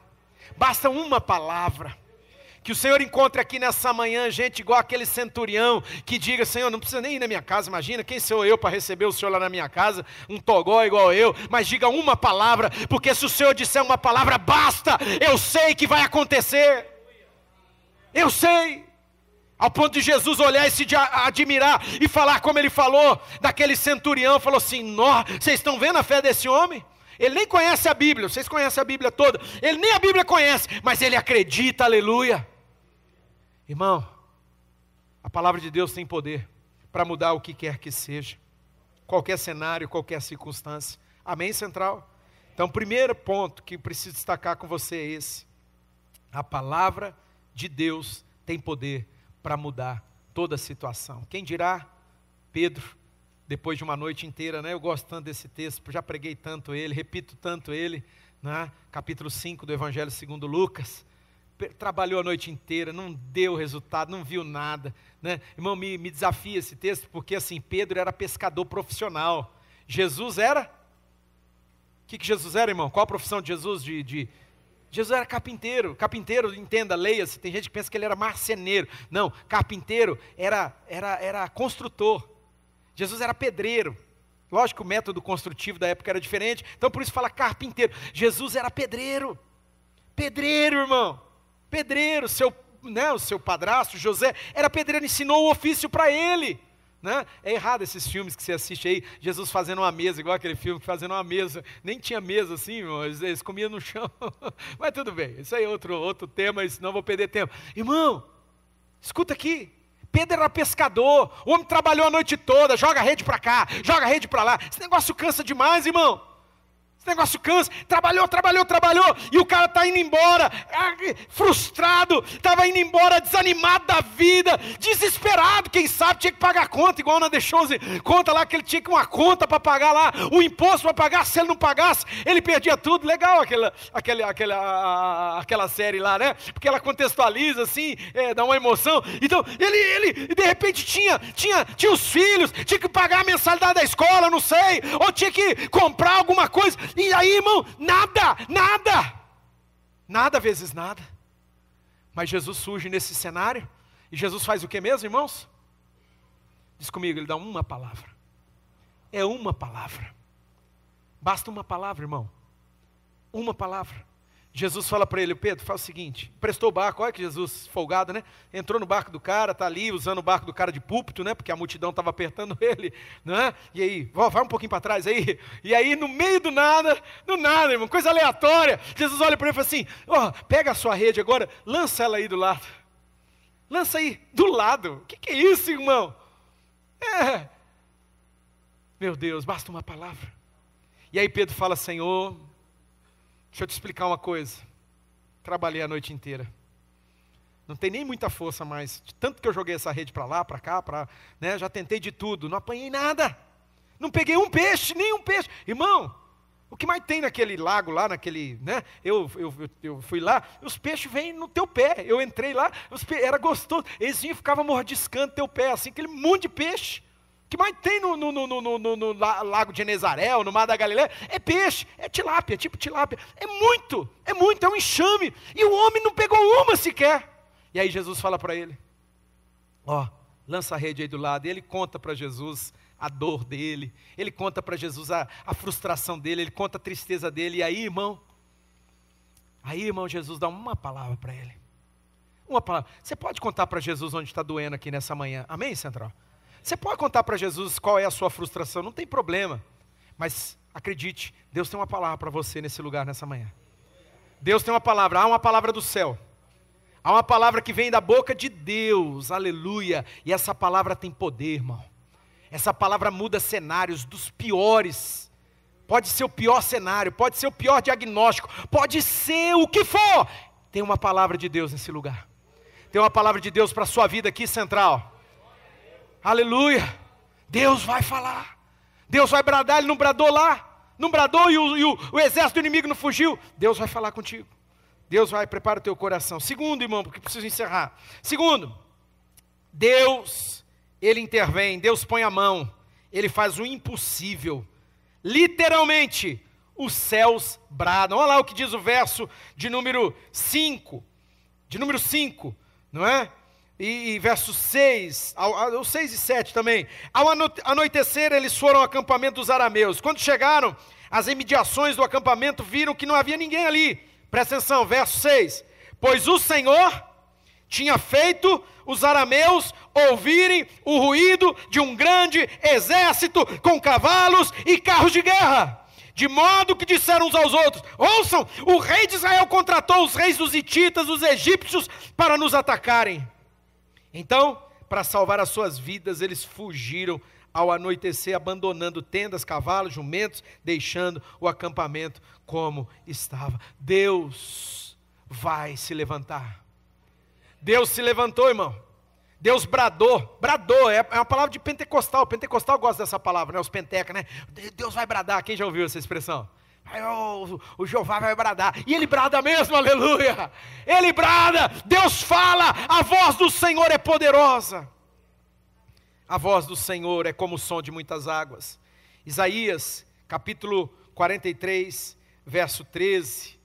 Basta uma palavra. Que o Senhor encontre aqui nessa manhã gente igual aquele centurião que diga, Senhor, não precisa nem ir na minha casa, imagina, quem sou eu para receber o Senhor lá na minha casa, um togó igual eu, mas diga uma palavra, porque se o Senhor disser uma palavra, basta, eu sei que vai acontecer. Eu sei, ao ponto de Jesus olhar e se admirar e falar como ele falou daquele centurião, falou assim, vocês estão vendo a fé desse homem? Ele nem conhece a Bíblia, vocês conhecem a Bíblia toda, ele nem a Bíblia conhece, mas ele acredita, aleluia. Irmão, a palavra de Deus tem poder para mudar o que quer que seja, qualquer cenário, qualquer circunstância, amém, Central? Então, primeiro ponto que preciso destacar com você é esse, a palavra de Deus tem poder para mudar toda a situação. Quem dirá, Pedro, depois de uma noite inteira, né? Eu gosto tanto desse texto, já preguei tanto ele, repito tanto ele, né? Capítulo 5 do Evangelho segundo Lucas, trabalhou a noite inteira, não deu resultado, não viu nada, né? Irmão, me desafia esse texto, porque assim, Pedro era pescador profissional, Jesus era, o que Jesus era, irmão? Qual a profissão de Jesus? Jesus era carpinteiro, entenda, leia-se, tem gente que pensa que ele era marceneiro, não, carpinteiro era construtor, Jesus era pedreiro, lógico que o método construtivo da época era diferente, então por isso fala carpinteiro, Jesus era pedreiro, irmão, pedreiro, o seu padrasto, José, era pedreiro, ensinou o ofício para ele, né? É errado esses filmes que você assiste aí, Jesus fazendo uma mesa, igual aquele filme, fazendo uma mesa, nem tinha mesa assim, irmão, eles comiam no chão, mas tudo bem, isso aí é outro tema, senão eu vou perder tempo. Irmão, escuta aqui, Pedro era pescador, o homem trabalhou a noite toda, joga a rede para cá, joga a rede para lá, esse negócio cansa demais, irmão. Esse negócio cansa, trabalhou, e o cara está indo embora, frustrado, estava indo embora, desanimado da vida, desesperado, quem sabe tinha que pagar a conta, igual na Deixonze, conta lá que ele tinha uma conta para pagar lá, o imposto para pagar, se ele não pagasse, ele perdia tudo, legal aquela série lá, né, porque ela contextualiza assim, dá uma emoção, então ele de repente tinha os filhos, tinha que pagar a mensalidade da escola, não sei, ou tinha que comprar alguma coisa, e aí, irmão, nada vezes nada. Mas Jesus surge nesse cenário, e Jesus faz o que mesmo, irmãos? Diz comigo, ele dá uma palavra. É uma palavra. Basta uma palavra, irmão. Uma palavra. Jesus fala para ele, Pedro, faz o seguinte, prestou o barco, olha que Jesus folgado, né? Entrou no barco do cara, está ali usando o barco do cara de púlpito, né? Porque a multidão estava apertando ele, né? E aí, vai um pouquinho para trás aí. E aí, no meio do nada, irmão, coisa aleatória. Jesus olha para ele e fala assim, pega a sua rede agora, lança ela aí do lado. Lança aí, do lado. O que é isso, irmão? Meu Deus, basta uma palavra. E aí Pedro fala, Senhor, deixa eu te explicar uma coisa. Trabalhei a noite inteira. Não tem nem muita força mais. De tanto que eu joguei essa rede para lá, para cá, né, já tentei de tudo. Não apanhei nada. Não peguei um peixe, nenhum peixe. Irmão, o que mais tem naquele lago lá, né? Eu fui lá, os peixes vêm no teu pé. Eu entrei lá, era gostoso. Eles vinham e ficavam mordiscando teu pé, assim, aquele monte de peixe. O que mais tem no lago de Genezaré, no mar da Galileia, é peixe, é tilápia, é tipo tilápia. É muito, é um enxame. E o homem não pegou uma sequer. E aí Jesus fala para ele, lança a rede aí do lado. E ele conta para Jesus a dor dele, ele conta para Jesus a frustração dele, ele conta a tristeza dele. E aí, irmão, Jesus dá uma palavra para ele. Uma palavra. Você pode contar para Jesus onde está doendo aqui nessa manhã? Amém, Central? Você pode contar para Jesus qual é a sua frustração, não tem problema. Mas acredite, Deus tem uma palavra para você nesse lugar, nessa manhã. Deus tem uma palavra, há uma palavra do céu. Há uma palavra que vem da boca de Deus, aleluia. E essa palavra tem poder, irmão. Essa palavra muda cenários dos piores. Pode ser o pior cenário, pode ser o pior diagnóstico, pode ser o que for. Tem uma palavra de Deus nesse lugar. Tem uma palavra de Deus para a sua vida aqui, Central. Aleluia. Deus vai falar. Deus vai bradar, ele não bradou lá. Não bradou e o exército do inimigo não fugiu. Deus vai falar contigo. Deus vai, prepara o teu coração. Segundo, irmão, porque preciso encerrar. Segundo, Deus, ele intervém, Deus põe a mão, ele faz o impossível. Literalmente, os céus bradam. Olha lá o que diz o verso de número 5. De número 5, não é? E verso 6, o 6 e 7 também. Ao anoitecer, eles foram ao acampamento dos arameus. Quando chegaram às imediações do acampamento, viram que não havia ninguém ali. Presta atenção, verso 6. Pois o Senhor tinha feito os arameus ouvirem o ruído de um grande exército com cavalos e carros de guerra. De modo que disseram uns aos outros: ouçam, o rei de Israel contratou os reis dos hititas, os egípcios, para nos atacarem. Então, para salvar as suas vidas, eles fugiram ao anoitecer, abandonando tendas, cavalos, jumentos, deixando o acampamento como estava. Deus vai se levantar. Deus se levantou, irmão. Deus bradou, é uma palavra de pentecostal. O pentecostal gosta dessa palavra, né? Os pentecas, né? Deus vai bradar. Quem já ouviu essa expressão? O Jeová vai bradar. E ele brada mesmo, aleluia. Ele brada, Deus fala, a voz do Senhor é poderosa. A voz do Senhor é como o som de muitas águas. Isaías, capítulo 43, verso 13.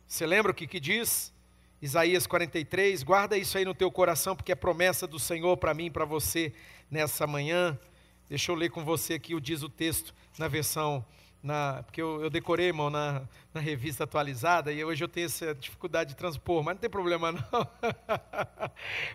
Você lembra o que diz? Isaías 43, guarda isso aí no teu coração, porque é promessa do Senhor para mim e para você nessa manhã. Deixa eu ler com você aqui, diz o texto na versão, porque eu decorei, irmão, na revista atualizada, e hoje eu tenho essa dificuldade de transpor, mas não tem problema não.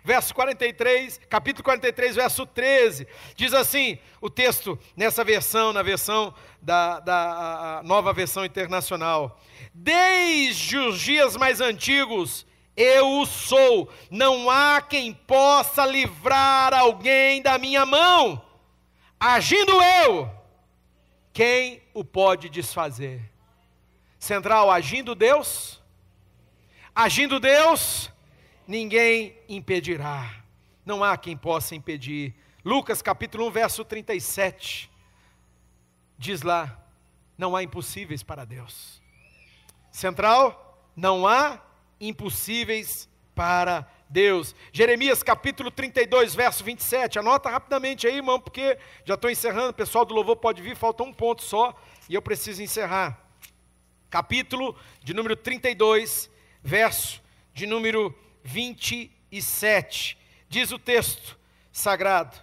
Verso 43, capítulo 43, verso 13, diz assim, o texto nessa versão, na versão da nova versão internacional: desde os dias mais antigos, eu o sou, não há quem possa livrar alguém da minha mão. Agindo eu, quem o pode desfazer? Central, agindo Deus, ninguém impedirá. Não há quem possa impedir. Lucas capítulo 1, verso 37, diz lá, não há impossíveis para Deus. Central, não há impossíveis para Deus. Jeremias capítulo 32, verso 27, anota rapidamente aí, irmão, porque já estou encerrando, o pessoal do louvor pode vir, falta um ponto só, e eu preciso encerrar. Capítulo de número 32, verso de número 27, diz o texto sagrado,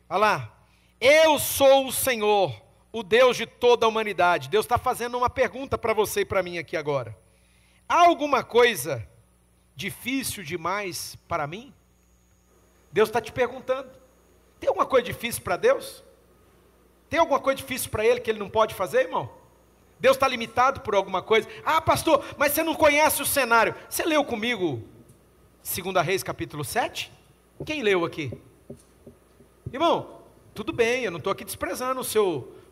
olha lá: eu sou o Senhor, o Deus de toda a humanidade. Deus está fazendo uma pergunta para você e para mim aqui agora. Há alguma coisa difícil demais para mim? Deus está te perguntando. Tem alguma coisa difícil para Deus? Tem alguma coisa difícil para Ele que Ele não pode fazer, irmão? Deus está limitado por alguma coisa? Ah, pastor, mas você não conhece o cenário. Você leu comigo 2 Reis capítulo 7? Quem leu aqui? Irmão, tudo bem, eu não estou aqui desprezando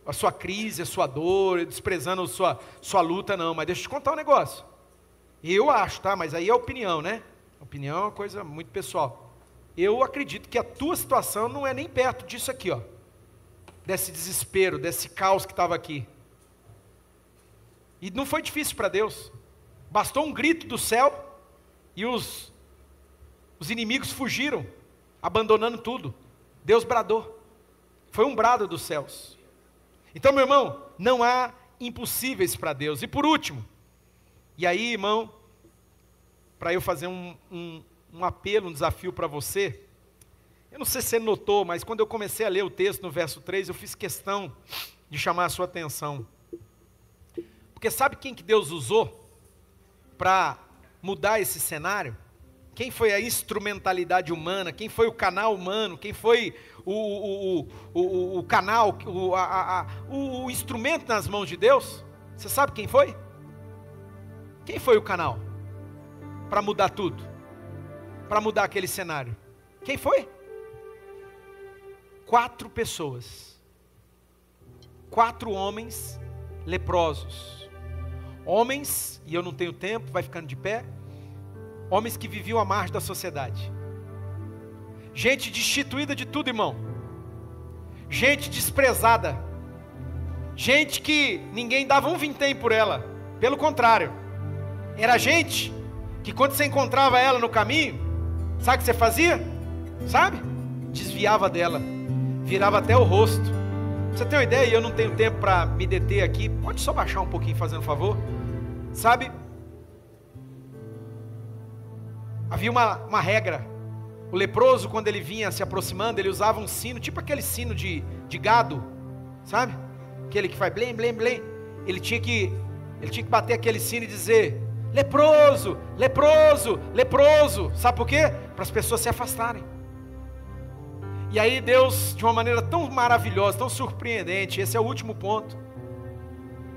a sua crise, a sua dor, desprezando a sua luta não, mas deixa eu te contar um negócio. Eu acho, tá? Mas aí é opinião, né? Opinião é uma coisa muito pessoal. Eu acredito que a tua situação não é nem perto disso aqui, ó. Desse desespero, desse caos que estava aqui. E não foi difícil para Deus. Bastou um grito do céu e os inimigos fugiram, abandonando tudo. Deus bradou. Foi um brado dos céus. Então, meu irmão, não há impossíveis para Deus. E por último, e aí, irmão, para eu fazer um apelo, um desafio para você, eu não sei se você notou, mas quando eu comecei a ler o texto no verso 3, eu fiz questão de chamar a sua atenção. Porque sabe quem que Deus usou para mudar esse cenário? Quem foi a instrumentalidade humana? Quem foi o canal humano? Quem foi o canal, o instrumento nas mãos de Deus? Você sabe quem foi? Quem foi o canal para mudar tudo? Para mudar aquele cenário? Quem foi? 4 pessoas. 4 homens leprosos. Homens, e eu não tenho tempo, vai ficando de pé. Homens que viviam à margem da sociedade. Gente destituída de tudo, irmão. Gente desprezada. Gente que ninguém dava um vintém por ela. Pelo contrário. Era gente que quando você encontrava ela no caminho, sabe o que você fazia? Sabe? Desviava dela. Virava até o rosto. Você tem uma ideia? E eu não tenho tempo para me deter aqui. Pode só baixar um pouquinho, fazendo um favor. Sabe? Havia uma regra. O leproso, quando ele vinha se aproximando, ele usava um sino, tipo aquele sino de gado, sabe? Aquele que faz blém, blém, blém. Ele tinha que bater aquele sino e dizer: leproso, leproso, leproso. Sabe por quê? Para as pessoas se afastarem. E aí Deus, de uma maneira tão maravilhosa, tão surpreendente, esse é o último ponto.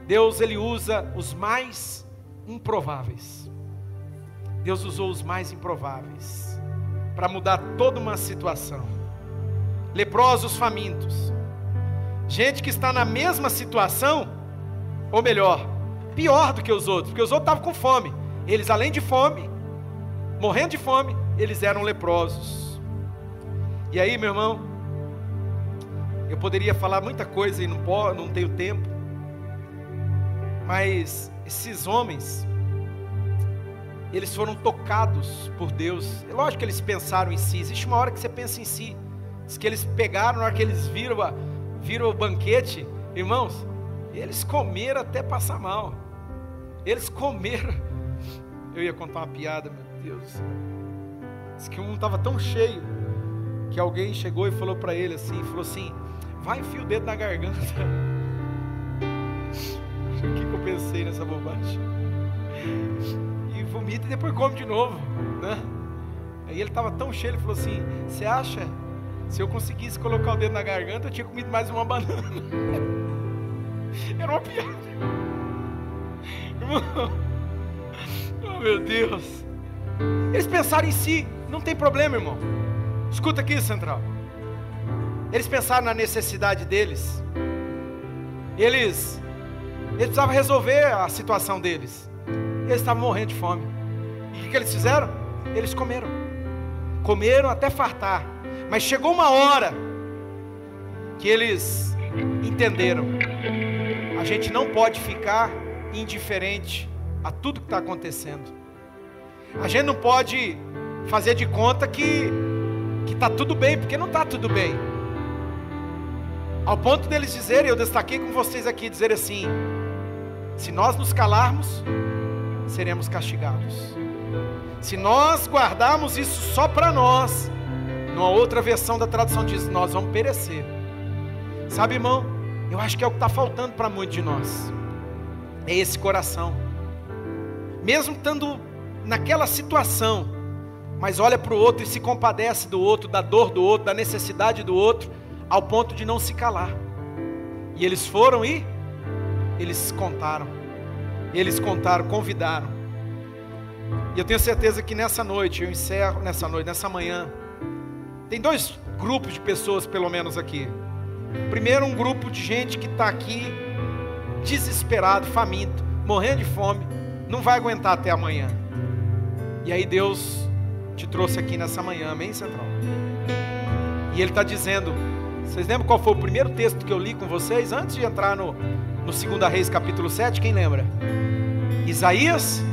Deus, Ele usa os mais improváveis. Deus usou os mais improváveis para mudar toda uma situação. Leprosos famintos. Gente que está na mesma situação, ou melhor, pior do que os outros, porque os outros estavam com fome. Eles, além de fome, morrendo de fome, eles eram leprosos. E aí, meu irmão, eu poderia falar muita coisa e não tenho tempo, mas esses homens, eles foram tocados por Deus. É lógico que eles pensaram em si. Existe uma hora que você pensa em si. Diz que eles pegaram, na hora que eles viram o banquete, irmãos, eles comeram até passar mal. Eles comeram. Eu ia contar uma piada, meu Deus. Diz que um estava tão cheio que alguém chegou e falou para ele assim, vai enfia o dedo na garganta. O que eu pensei nessa bobagem? E vomita e depois come de novo, né? Aí ele estava tão cheio, ele falou assim: você acha, se eu conseguisse colocar o dedo na garganta, eu tinha comido mais uma banana. Era uma piada. Irmão, oh meu Deus. Eles pensaram em si, não tem problema, irmão. Escuta aqui, Central. Eles pensaram na necessidade deles. Eles precisavam resolver a situação deles. Eles estavam morrendo de fome. E o que eles fizeram? Eles comeram. Comeram até fartar. Mas chegou uma hora que eles entenderam: a gente não pode ficar indiferente a tudo que está acontecendo. A gente não pode fazer de conta que está tudo bem, porque não está tudo bem. Ao ponto deles dizerem, eu destaquei com vocês aqui, dizer assim: se nós nos calarmos, seremos castigados. Se nós guardarmos isso só para nós, numa outra versão da tradução diz, nós vamos perecer. Sabe, irmão, eu acho que é o que está faltando para muitos de nós, é esse coração. Mesmo estando naquela situação, mas olha para o outro e se compadece do outro, da dor do outro, da necessidade do outro, ao ponto de não se calar. E eles foram e eles contaram, convidaram. E eu tenho certeza que nessa noite, eu encerro nessa manhã, tem 2 grupos de pessoas pelo menos aqui. Primeiro, um grupo de gente que está aqui desesperado, faminto, morrendo de fome, não vai aguentar até amanhã. E aí Deus te trouxe aqui nessa manhã, amém, Central? E ele está dizendo, vocês lembram qual foi o primeiro texto que eu li com vocês, antes de entrar no 2 Reis capítulo 7, quem lembra? Isaías,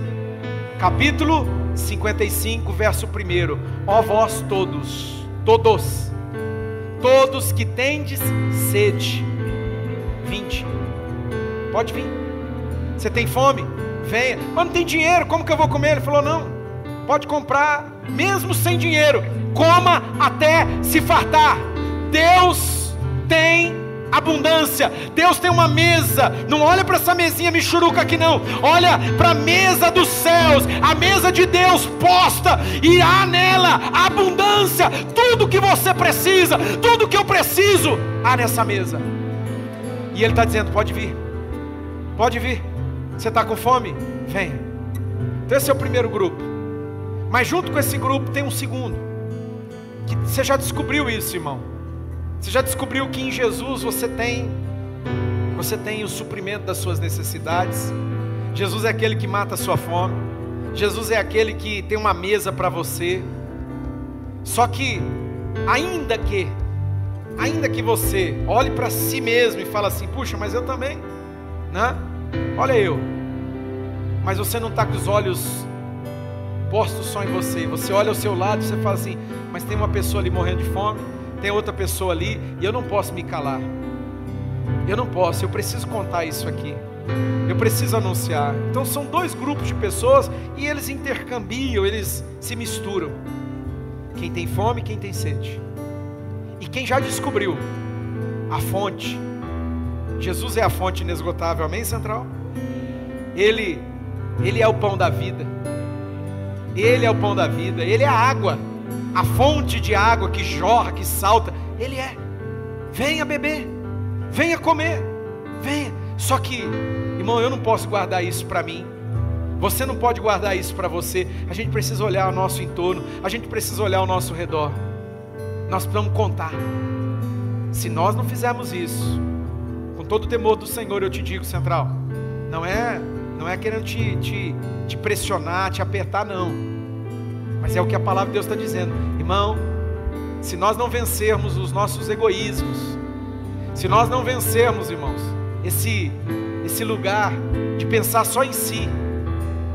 capítulo 55, verso 1, ó vós todos que tendes sede, vinde, pode vir. Você tem fome? Venha. Mas não tem dinheiro, como que eu vou comer? Ele falou, não, pode comprar, mesmo sem dinheiro, coma até se fartar. Deus tem abundância, Deus tem uma mesa. Não olha para essa mesinha michuruca aqui não, olha para a mesa dos céus, a mesa de Deus posta, e há nela abundância, tudo que você precisa, tudo que eu preciso, há nessa mesa. E ele está dizendo, pode vir, você está com fome? Venha. Então esse é o primeiro grupo, mas junto com esse grupo tem um segundo, que você já descobriu isso, irmão. Você já descobriu que em Jesus você tem o suprimento das suas necessidades. Jesus é aquele que mata a sua fome. Jesus é aquele que tem uma mesa para você. Só que, ainda que você olhe para si mesmo e fale assim, puxa, mas eu também, né? Olha eu. Mas você não está com os olhos postos só em você. Você olha ao seu lado e você fala assim, mas tem uma pessoa ali morrendo de fome, tem outra pessoa ali, e eu não posso me calar. Eu preciso contar isso aqui. Eu preciso anunciar. Então são dois grupos de pessoas e eles intercambiam, eles se misturam. Quem tem fome e quem tem sede. E quem já descobriu a fonte, Jesus é a fonte inesgotável, amém, Central? Ele é o pão da vida. Ele é o pão da vida, Ele é a água, a fonte de água que jorra, que salta. Ele é. Venha beber, venha comer, venha. Só que, irmão, eu não posso guardar isso para mim. Você não pode guardar isso para você. A gente precisa olhar ao nosso entorno, a gente precisa olhar ao nosso redor. Nós precisamos contar. Se nós não fizermos isso, com todo o temor do Senhor, eu te digo, Central, não é querendo te pressionar, te apertar, não. Mas é o que a palavra de Deus está dizendo. Irmão, se nós não vencermos os nossos egoísmos, se nós não vencermos, irmãos, esse lugar de pensar só em si,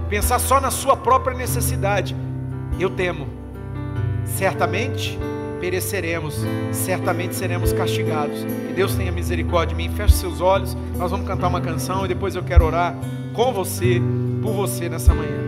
pensar só na sua própria necessidade, eu temo, certamente pereceremos, certamente seremos castigados. Que Deus tenha misericórdia de mim. Feche seus olhos, nós vamos cantar uma canção e depois eu quero orar com você, por você nessa manhã.